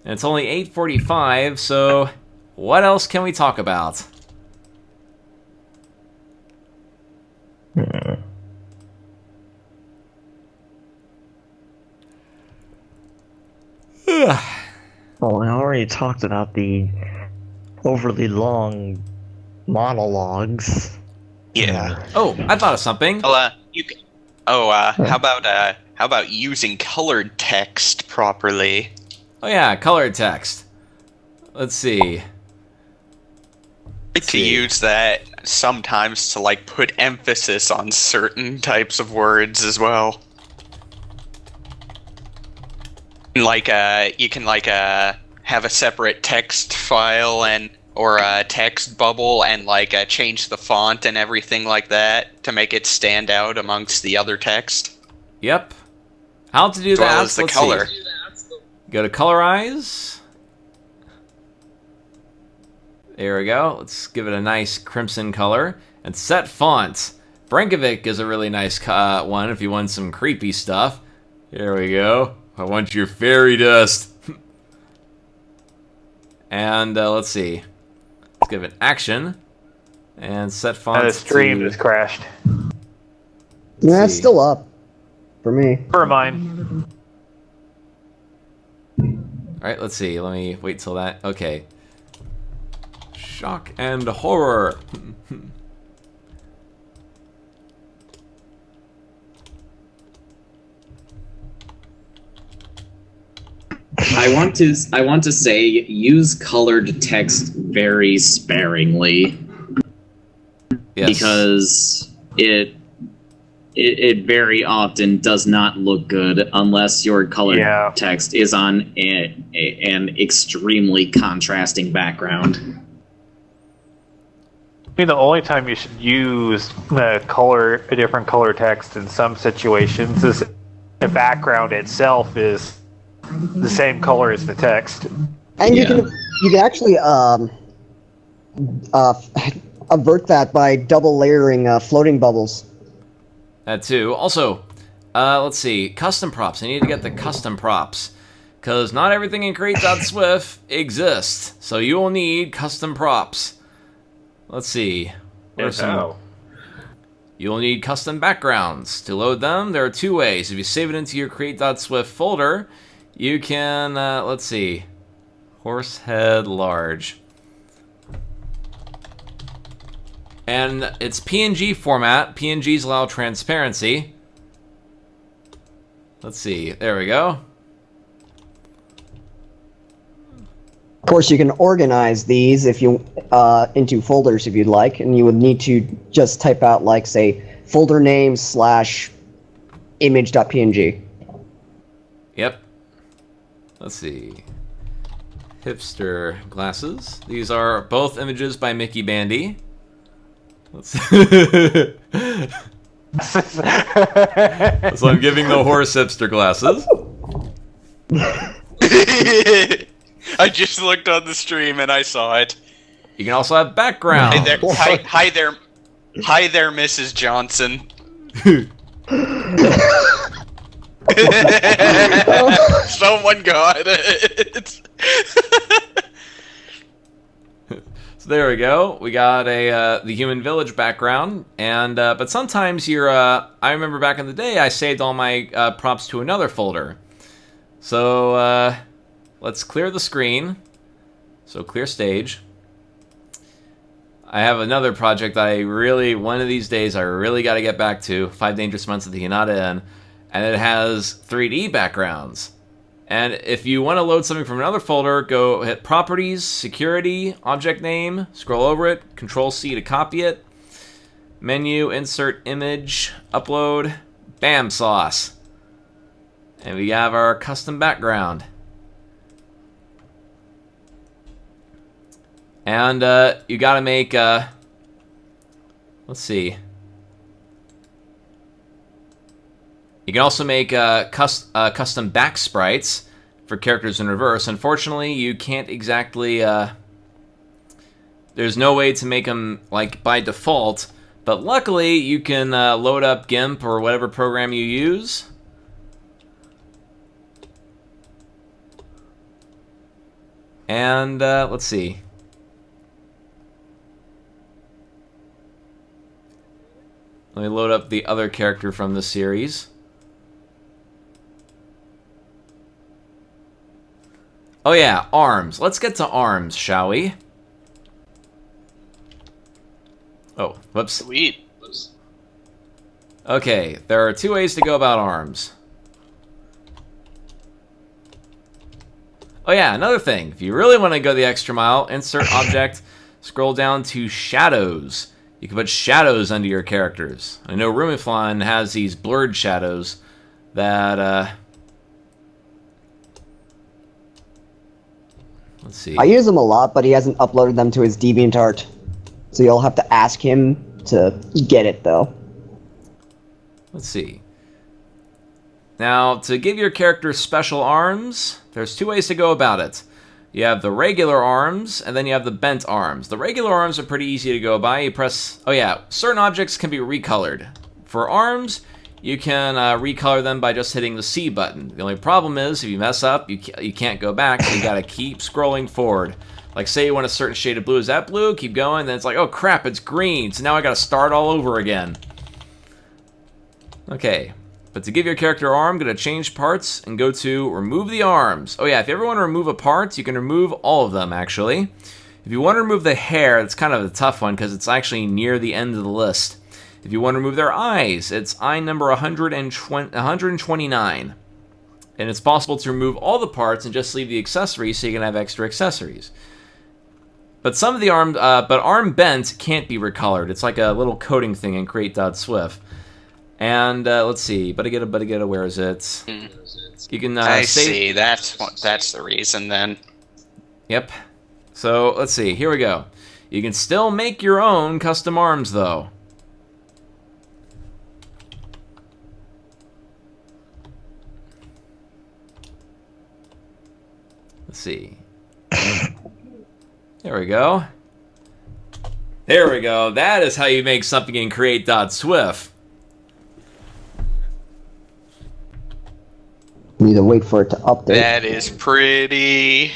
and it's only 8:45, so what else can we talk about? Well, I already talked about the overly long monologues. Yeah. Oh, I thought of something. Well, you can. Oh, how about using colored text properly? Oh yeah, colored text. Let's see. Like to use that sometimes to like put emphasis on certain types of words as well. Like you can like have a separate text file and or a text bubble and like change the font and everything like that to make it stand out amongst the other text. Yep. How to do As that? well as the Let's color. see. Go to colorize. There we go. Let's give it a nice crimson color. And set font. Brankovic is a really nice one if you want some creepy stuff. Here we go. I want your fairy dust. And let's see. Let's give it action. And set font. And the stream just crashed. Yeah, it's still up. For me. For mine. Alright, let's see. Let me wait till that. Okay. Shock and horror. I want to say use colored text very sparingly. Yes. Because it very often does not look good unless your colored text is on an extremely contrasting background. I mean, the only time you should use a different color text in some situations is the background itself is the same color as the text. And you can actually avert that by double layering floating bubbles. That too. Also, let's see. Custom props. I need to get the custom props. Because not everything in create.swf exists. So you will need custom props. Let's see. You'll need custom backgrounds. To load them, there are two ways. If you save it into your create.swf folder, you can, let's see. Horsehead large. And it's PNG format. PNGs allow transparency. Let's see. There we go. Of course, you can organize these if you into folders if you'd like, and you would need to just type out, like, say, folder name / image.png. Yep. Let's see. Hipster glasses. These are both images by Mickey Bandy. Let's see. So I'm giving the horse hipster glasses. I just looked on the stream and I saw it. You can also have background. Hi there, Mrs. Johnson. Someone got it. So there we go. We got the Human Village background, and but sometimes you're. I remember back in the day, I saved all my props to another folder. So let's clear the screen. So clear stage. I have another project one of these days, I really got to get back to. 5 Dangerous Months of the Hinata Inn, and it has 3D backgrounds. And if you want to load something from another folder, go hit Properties, Security, Object Name, scroll over it, Control-C to copy it, Menu, Insert Image, Upload, bam sauce. And we have our custom background. And you gotta make, let's see. You can also make custom back sprites for characters in reverse. Unfortunately, you can't exactly, there's no way to make them, like, by default. But luckily, you can load up GIMP or whatever program you use. And, let's see. Let me load up the other character from the series. Oh yeah, arms. Let's get to arms, shall we? Oh, whoops. Sweet. Okay, there are 2 ways to go about arms. Oh yeah, another thing. If you really want to go the extra mile, insert object, scroll down to shadows. You can put shadows under your characters. I know Rumiflon has these blurred shadows that, let's see. I use them a lot, but he hasn't uploaded them to his DeviantArt. So you'll have to ask him to get it, though. Let's see. Now, to give your character special arms, there's 2 ways to go about it. You have the regular arms, and then you have the bent arms. The regular arms are pretty easy to go by. You press... Oh yeah, certain objects can be recolored. For arms, you can recolor them by just hitting the C button. The only problem is, if you mess up, you can't go back, so you gotta keep scrolling forward. Like, say you want a certain shade of blue. Is that blue? Keep going, then it's like, oh crap, it's green, so now I gotta start all over again. Okay. But to give your character arm, go to change parts and go to remove the arms. Oh yeah, if you ever want to remove a part, you can remove all of them actually. If you want to remove the hair, it's kind of a tough one because it's actually near the end of the list. If you want to remove their eyes, it's eye number 129. And it's possible to remove all the parts and just leave the accessories so you can have extra accessories. But some of the arm bent can't be recolored. It's like a little coding thing in create.swf. And let's see, but where is it? You can I see. That's the reason then. Yep. So let's see. Here we go. You can still make your own custom arms, though. Let's see. There we go. There we go. That is how you make something in create.swf. Need to wait for it to update. That is pretty.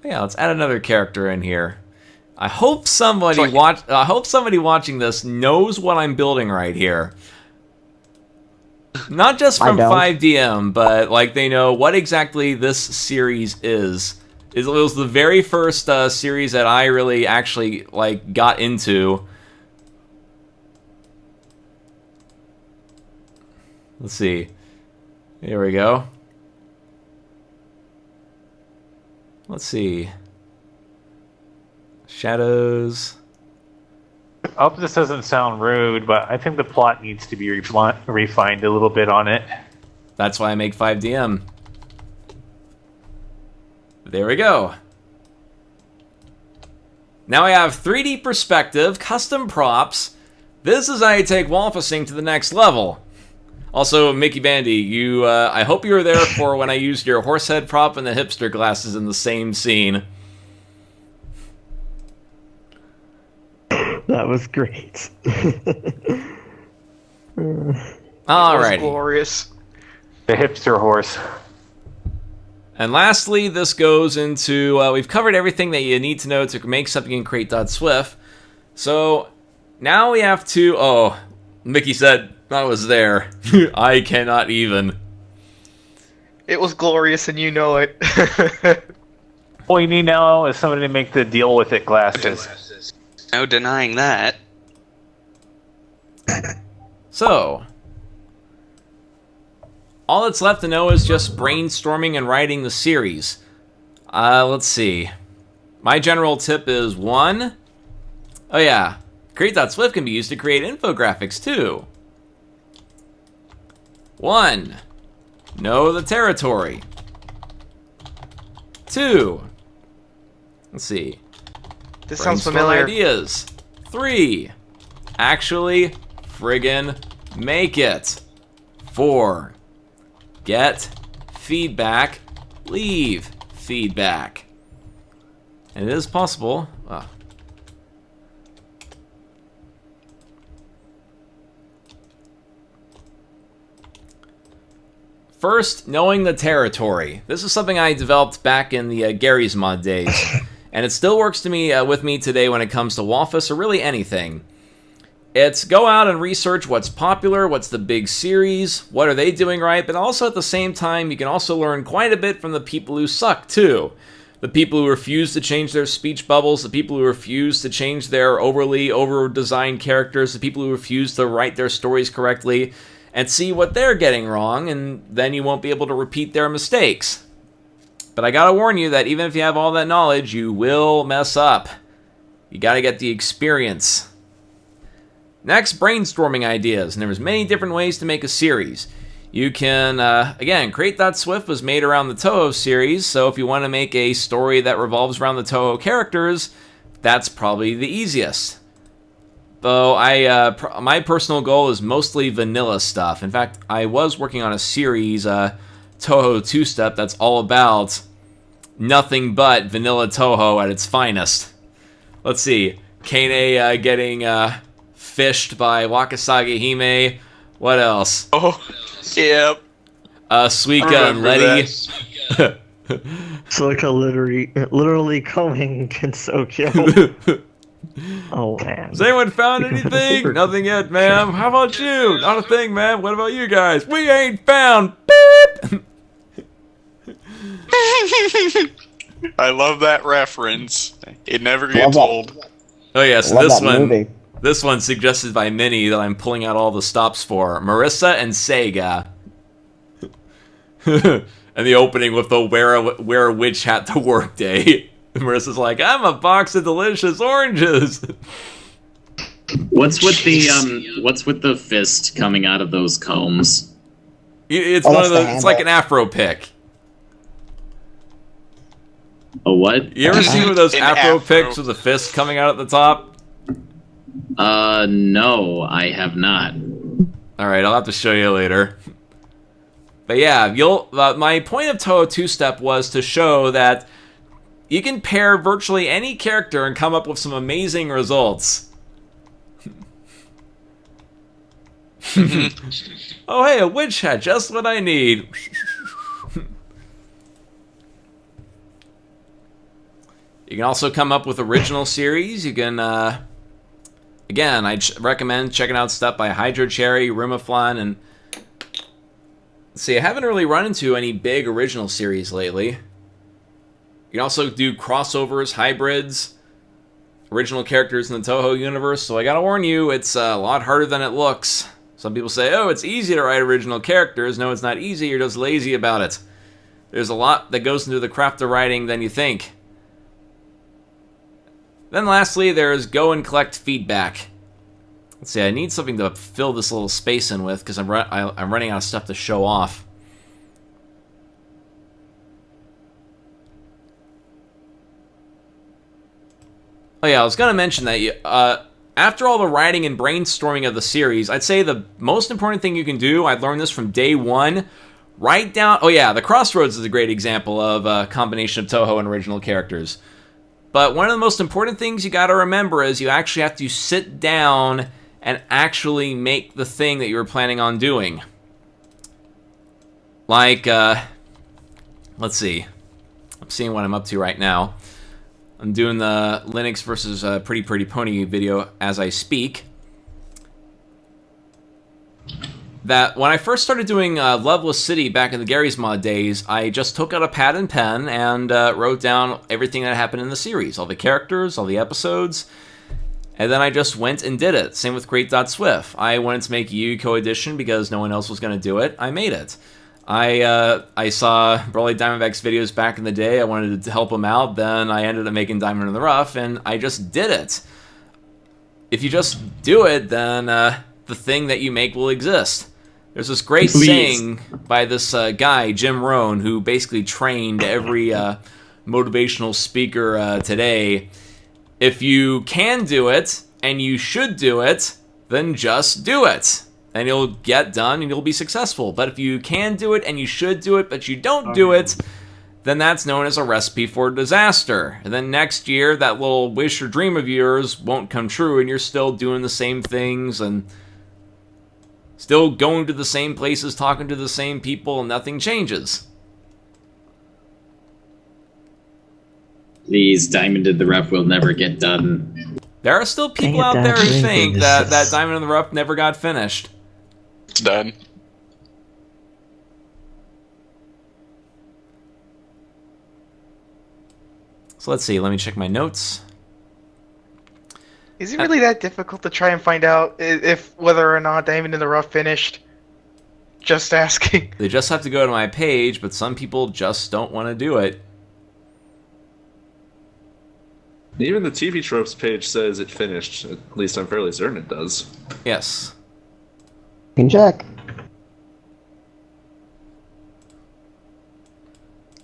Yeah, let's add another character in here. I hope somebody watching this knows what I'm building right here. Not just from 5DM, but like they know what exactly this series is. It was the very first series that I really actually like got into. Let's see. Here we go. Let's see. Shadows. I hope this doesn't sound rude, but I think the plot needs to be refined a little bit on it. That's why I make 5DM. There we go. Now I have 3D perspective, custom props. This is how you take Walfasing to the next level. Also, Mickey Bandy, you, I hope you were there for when I used your horse head prop and the hipster glasses in the same scene. That was great. Alrighty. Glorious. The hipster horse. And lastly, this goes into, we've covered everything that you need to know to make something in create.swf. So, now we have to, oh, Mickey said, I was there. I cannot even. It was glorious and you know it. All you need now is somebody to make the deal with it glasses. No denying that. So, all that's left to know is just brainstorming and writing the series. Let's see. My general tip is 1. Oh yeah, create.swf can be used to create infographics too. 1. Know the territory. 2. Let's see. This sounds Brainstorm familiar. ideas. 3. Actually friggin' make it. 4. Get feedback. Leave feedback. And it is possible. First, knowing the territory. This is something I developed back in the Gary's Mod days, and it still works to me with me today when it comes to Walfas or really anything. It's go out and research what's popular, what's the big series, what are they doing right, but also at the same time, you can also learn quite a bit from the people who suck too. The people who refuse to change their speech bubbles, the people who refuse to change their overly over-designed characters, the people who refuse to write their stories correctly, and see what they're getting wrong, and then you won't be able to repeat their mistakes. But I gotta warn you that even if you have all that knowledge, you will mess up. You gotta get the experience. Next, brainstorming ideas, and there's many different ways to make a series. You can, again, create.swf was made around the Toho series, so if you want to make a story that revolves around the Toho characters, that's probably the easiest. Though my personal goal is mostly vanilla stuff. In fact, I was working on a series, Toho 2-Step, that's all about nothing but vanilla Toho at its finest. Let's see, Kane getting fished by Wakasagi Hime. What else? Oh, yep. Suika and Letty. Suika literally combing Kinsokyo. Oh man. Has anyone found anything? Nothing yet, ma'am. How about you? Not a thing, ma'am. What about you guys? We ain't found. Beep! I love that reference. It never gets old. Oh yeah, so Love that movie. this one's suggested by Minnie that I'm pulling out all the stops for. Marissa and Sega. And the opening with the wear a witch hat to work day. Marissa's like, I'm a box of delicious oranges. What's with the fist coming out of those combs? It's Oh, one of that's those. the It's like an handle. Afro pick. A what? You ever see one of those An Afro afro. picks with the fist coming out at the top? No, I have not. All right, I'll have to show you later. But yeah, my point of Toho Two-Step was to show that you can pair virtually any character and come up with some amazing results. Oh hey, a witch hat, just what I need. You can also come up with original series. You can, again, I recommend checking out stuff by Hydro Cherry, Rumaflon, and let's see, I haven't really run into any big original series lately. You can also do crossovers, hybrids, original characters in the Toho universe, so I gotta warn you, it's a lot harder than it looks. Some people say, oh, it's easy to write original characters. No, it's not easy, you're just lazy about it. There's a lot that goes into the craft of writing than you think. Then lastly, there's go and collect feedback. Let's see, I need something to fill this little space in with, because I'm running out of stuff to show off. Oh yeah, I was going to mention that after all the writing and brainstorming of the series, I'd say the most important thing you can do, I learned this from day one, write down... Oh yeah, the Crossroads is a great example of a combination of Toho and original characters. But one of the most important things you got to remember is you actually have to sit down and actually make the thing that you were planning on doing. Like, let's see. I'm seeing what I'm up to right now. I'm doing the Linux versus Pretty Pretty Pony video as I speak. That when I first started doing Loveless City back in the Gary's Mod days, I just took out a pad and pen and wrote down everything that happened in the series. All the characters, all the episodes. And then I just went and did it. Same with create.swf. I wanted to make a Yuko edition because no one else was going to do it. I made it. I saw Broly Diamondback's videos back in the day. I wanted to help him out. Then I ended up making Diamond in the Rough, and I just did it. If you just do it, then the thing that you make will exist. There's this great saying by this guy, Jim Rohn, who basically trained every motivational speaker today. If you can do it, and you should do it, then just do it. And you'll get done and you'll be successful. But if you can do it and you should do it, but you don't do it, then that's known as a recipe for disaster. And then next year, that little wish or dream of yours won't come true, and you're still doing the same things and still going to the same places, talking to the same people, and nothing changes. Please, Diamond in the Rough will never get done. There are still people out there who think that Diamond in the Rough never got finished. It's done. So let's see, let me check my notes. Is it really that difficult to try and find out if whether or not Diamond in the Rough finished? Just asking. They just have to go to my page, but some people just don't want to do it. Even the TV Tropes page says it finished. At least I'm fairly certain it does. Yes. You can check.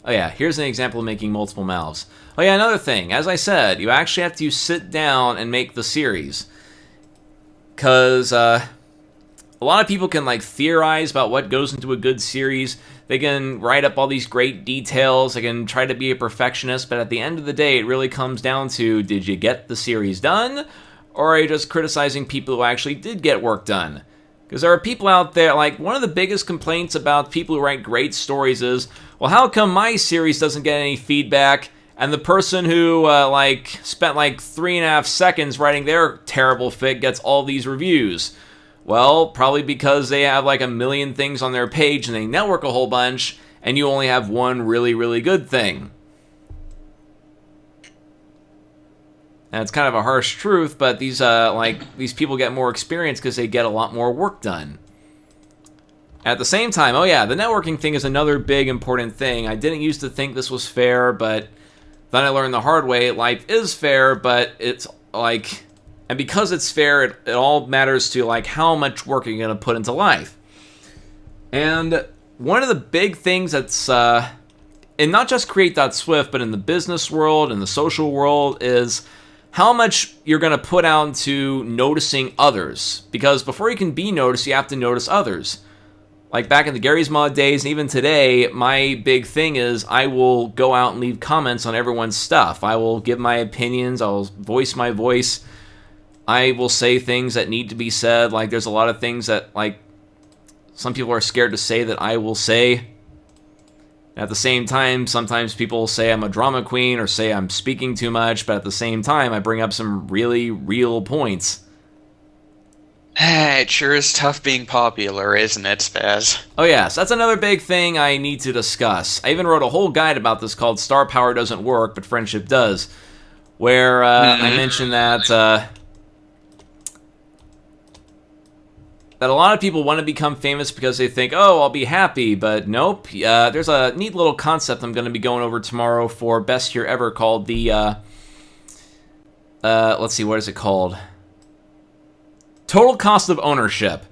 Oh yeah, here's an example of making multiple mouths. Oh yeah, another thing. As I said, you actually have to sit down and make the series. Because a lot of people can like theorize about what goes into a good series. They can write up all these great details. They can try to be a perfectionist. But at the end of the day, it really comes down to, did you get the series done? Or are you just criticizing people who actually did get work done? Because there are people out there, like, one of the biggest complaints about people who write great stories is, well, how come my series doesn't get any feedback, and the person who, spent, 3.5 seconds writing their terrible fic gets all these reviews? Well, probably because they have, a million things on their page, and they network a whole bunch, and you only have one really, really good thing. And it's kind of a harsh truth, but these people get more experience because they get a lot more work done. At the same time, oh yeah, the networking thing is another big important thing. I didn't used to think this was fair, but then I learned the hard way. Life is fair, but it's and because it's fair, it all matters to how much work you're going to put into life. And one of the big things that's in not just create.swf, but in the business world and the social world is how much you're going to put out into noticing others. Because before you can be noticed, you have to notice others. Like back in the Gary's Mod days, and even today, my big thing is I will go out and leave comments on everyone's stuff. I will give my opinions. I'll voice my voice. I will say things that need to be said. Like, there's a lot of things that, like, some people are scared to say that I will say. At the same time, sometimes people say I'm a drama queen or say I'm speaking too much, but at the same time, I bring up some really real points. It sure is tough being popular, isn't it, Spaz? Oh yes, that's another big thing I need to discuss. I even wrote a whole guide about this called Star Power Doesn't Work, but Friendship Does, where I mentioned that that a lot of people want to become famous because they think, oh, I'll be happy, but nope. There's a neat little concept I'm going to be going over tomorrow for Best Year Ever called the, let's see, what is it called? Total cost of ownership.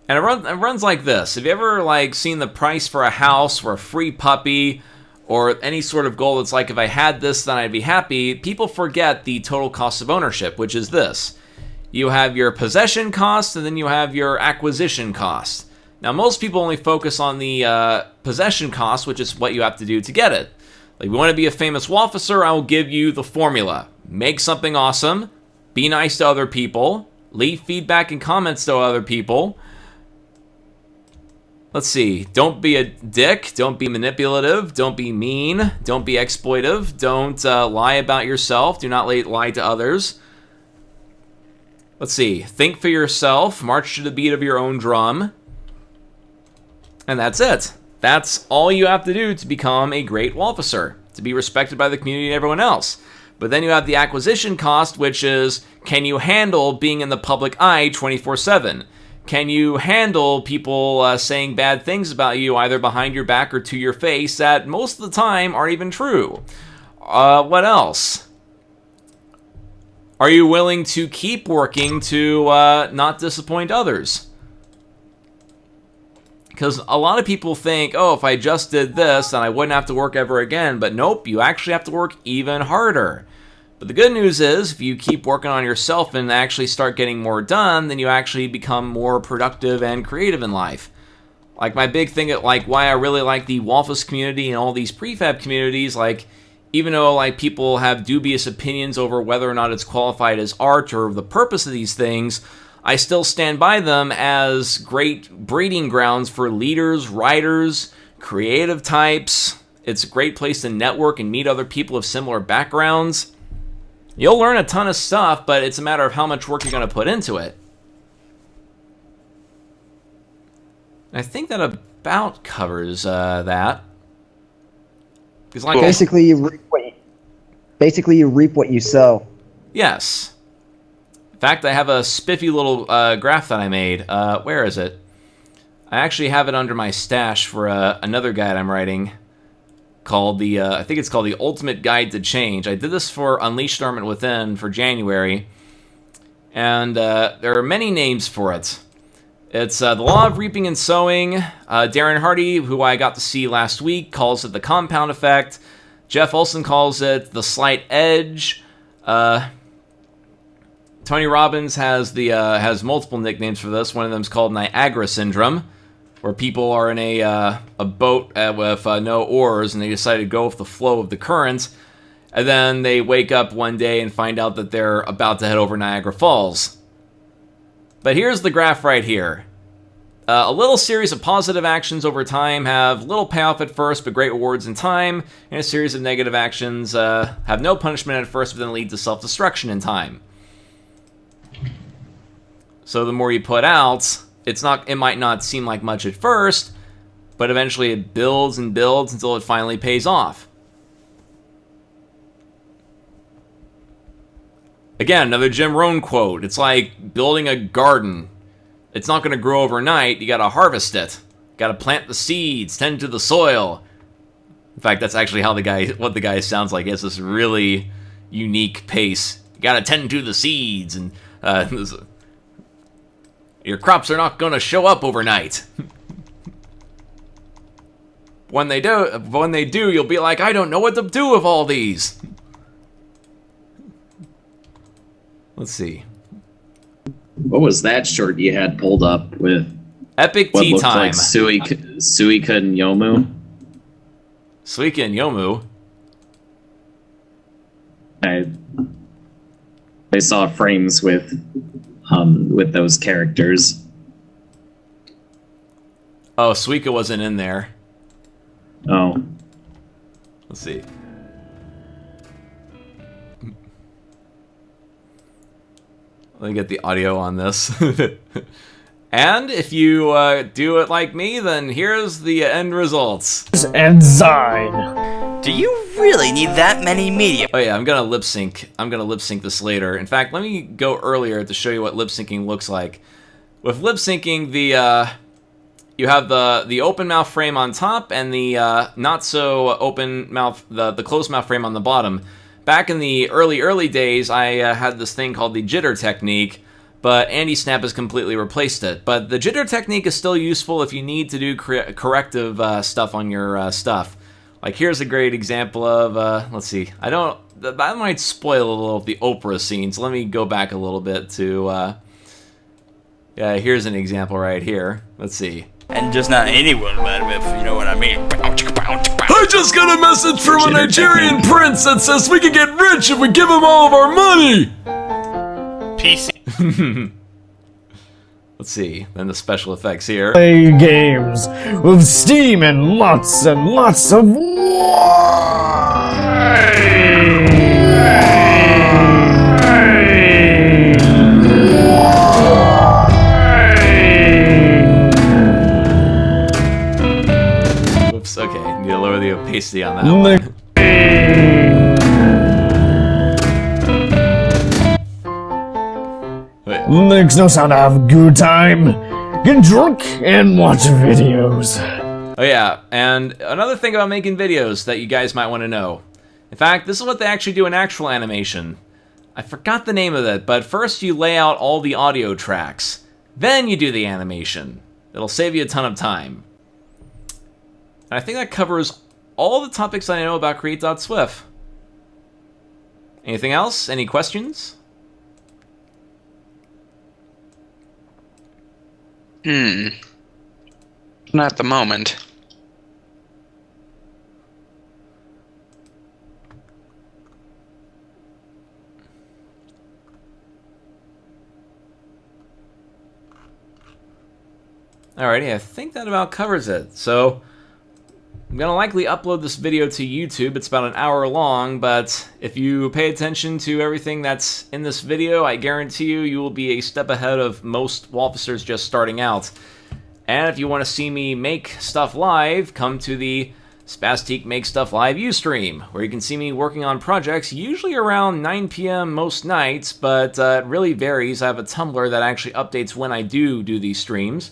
And it runs like this. Have you ever like seen the price for a house or a free puppy or any sort of goal that's like, if I had this, then I'd be happy? People forget the total cost of ownership, which is this. You have your possession cost and then you have your acquisition cost. Now, most people only focus on the possession cost, which is what you have to do to get it. Like, we want to be a famous Walfaser, I will give you the formula. Make something awesome, be nice to other people, leave feedback and comments to other people. Let's see. Don't be a dick. Don't be manipulative. Don't be mean. Don't be exploitive. Don't lie about yourself. Do not lie to others. Let's see. Think for yourself. March to the beat of your own drum. And that's it. That's all you have to do to become a great Walfaser, to be respected by the community and everyone else. But then you have the acquisition cost, which is, can you handle being in the public eye 24/7? Can you handle people saying bad things about you either behind your back or to your face that most of the time aren't even true? What else? Are you willing to keep working to not disappoint others? Because a lot of people think, oh, if I just did this, then I wouldn't have to work ever again. But nope, you actually have to work even harder. But the good news is, if you keep working on yourself and actually start getting more done, then you actually become more productive and creative in life. Like, my big thing, like, why I really like the Walfas community and all these prefab communities, like, even though, like, people have dubious opinions over whether or not it's qualified as art or the purpose of these things, I still stand by them as great breeding grounds for leaders, writers, creative types. It's a great place to network and meet other people of similar backgrounds. You'll learn a ton of stuff, but it's a matter of how much work you're going to put into it. I think that about covers that. Like basically, you reap what you sow. Yes. In fact, I have a spiffy little graph that I made. Where is it? I actually have it under my stash for another guide I'm writing called the, I think it's called The Ultimate Guide to Change. I did this for Unleash the Armament Within for January, and there are many names for it. It's the Law of Reaping and Sowing. Darren Hardy, who I got to see last week, calls it the Compound Effect. Jeff Olson calls it the Slight Edge. Tony Robbins has multiple nicknames for this. One of them is called Niagara Syndrome, where people are in a boat with no oars, and they decide to go with the flow of the current, and then they wake up one day and find out that they're about to head over Niagara Falls. But here's the graph right here. A little series of positive actions over time have little payoff at first, but great rewards in time, and a series of negative actions have no punishment at first, but then lead to self-destruction in time. So the more you put out, it might not seem like much at first, but eventually it builds and builds until it finally pays off. Again, another Jim Rohn quote. It's like building a garden. It's not going to grow overnight. You got to harvest it. Got to plant the seeds, tend to the soil. In fact, that's actually how what the guy sounds like. He has this really unique pace. You got to tend to the seeds, and your crops are not going to show up overnight. When they do, you'll be like, I don't know what to do with all these. Let's see. What was that short you had pulled up with Epic What tea looked time. like Suika and Yomu. Suika and Yomu. I saw frames with those characters. Oh, Suika wasn't in there. Oh. Let's see. Let me get the audio on this. And if you do it like me, then here's the end results. And Zine. Do you really need that many media? Oh yeah, I'm gonna lip sync. I'm gonna lip sync this later. In fact, let me go earlier to show you what lip syncing looks like. With lip syncing, you have the open mouth frame on top and the not so open mouth, the closed mouth frame on the bottom. Back in the early days, I had this thing called the jitter technique, but Andy Snap has completely replaced it. But the jitter technique is still useful if you need to do corrective stuff on your stuff. Like here's a great example of, let's see, that might spoil a little of the Oprah scene, so let me go back a little bit to, yeah, here's an example right here. Let's see. And just not anyone, if you know what I mean. I just got a message from a Nigerian prince that says we can get rich if we give him all of our money! PC. Let's see, then the special effects here. Play games with Steam and lots of Whoops, okay, need to lower the opacity on that one. Makes no sound to have a good time. Get drunk and watch videos. Oh yeah, and another thing about making videos that you guys might want to know. In fact, this is what they actually do in actual animation. I forgot the name of it, but first you lay out all the audio tracks. Then you do the animation. It'll save you a ton of time. And I think that covers all the topics I know about create.swf. Anything else? Any questions? Not at the moment. Alrighty, I think that about covers it. So, I'm going to likely upload this video to YouTube. It's about an hour long, but if you pay attention to everything that's in this video, I guarantee you will be a step ahead of most Walfasers just starting out. And if you want to see me make stuff live, come to the Spastique Make Stuff Live Ustream, where you can see me working on projects usually around 9 p.m. most nights, but it really varies. I have a Tumblr that actually updates when I do these streams.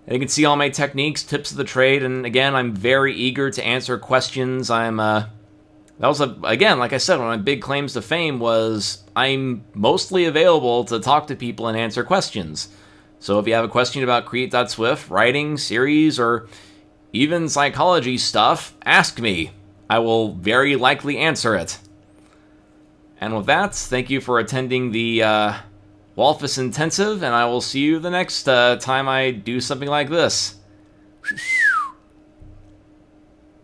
And you can see all my techniques, tips of the trade, and again, I'm very eager to answer questions. That was, again, like I said, one of my big claims to fame was I'm mostly available to talk to people and answer questions. So if you have a question about create.swf, writing, series, or even psychology stuff, ask me. I will very likely answer it. And with that, thank you for attending the Walfas Intensive, and I will see you the next time I do something like this.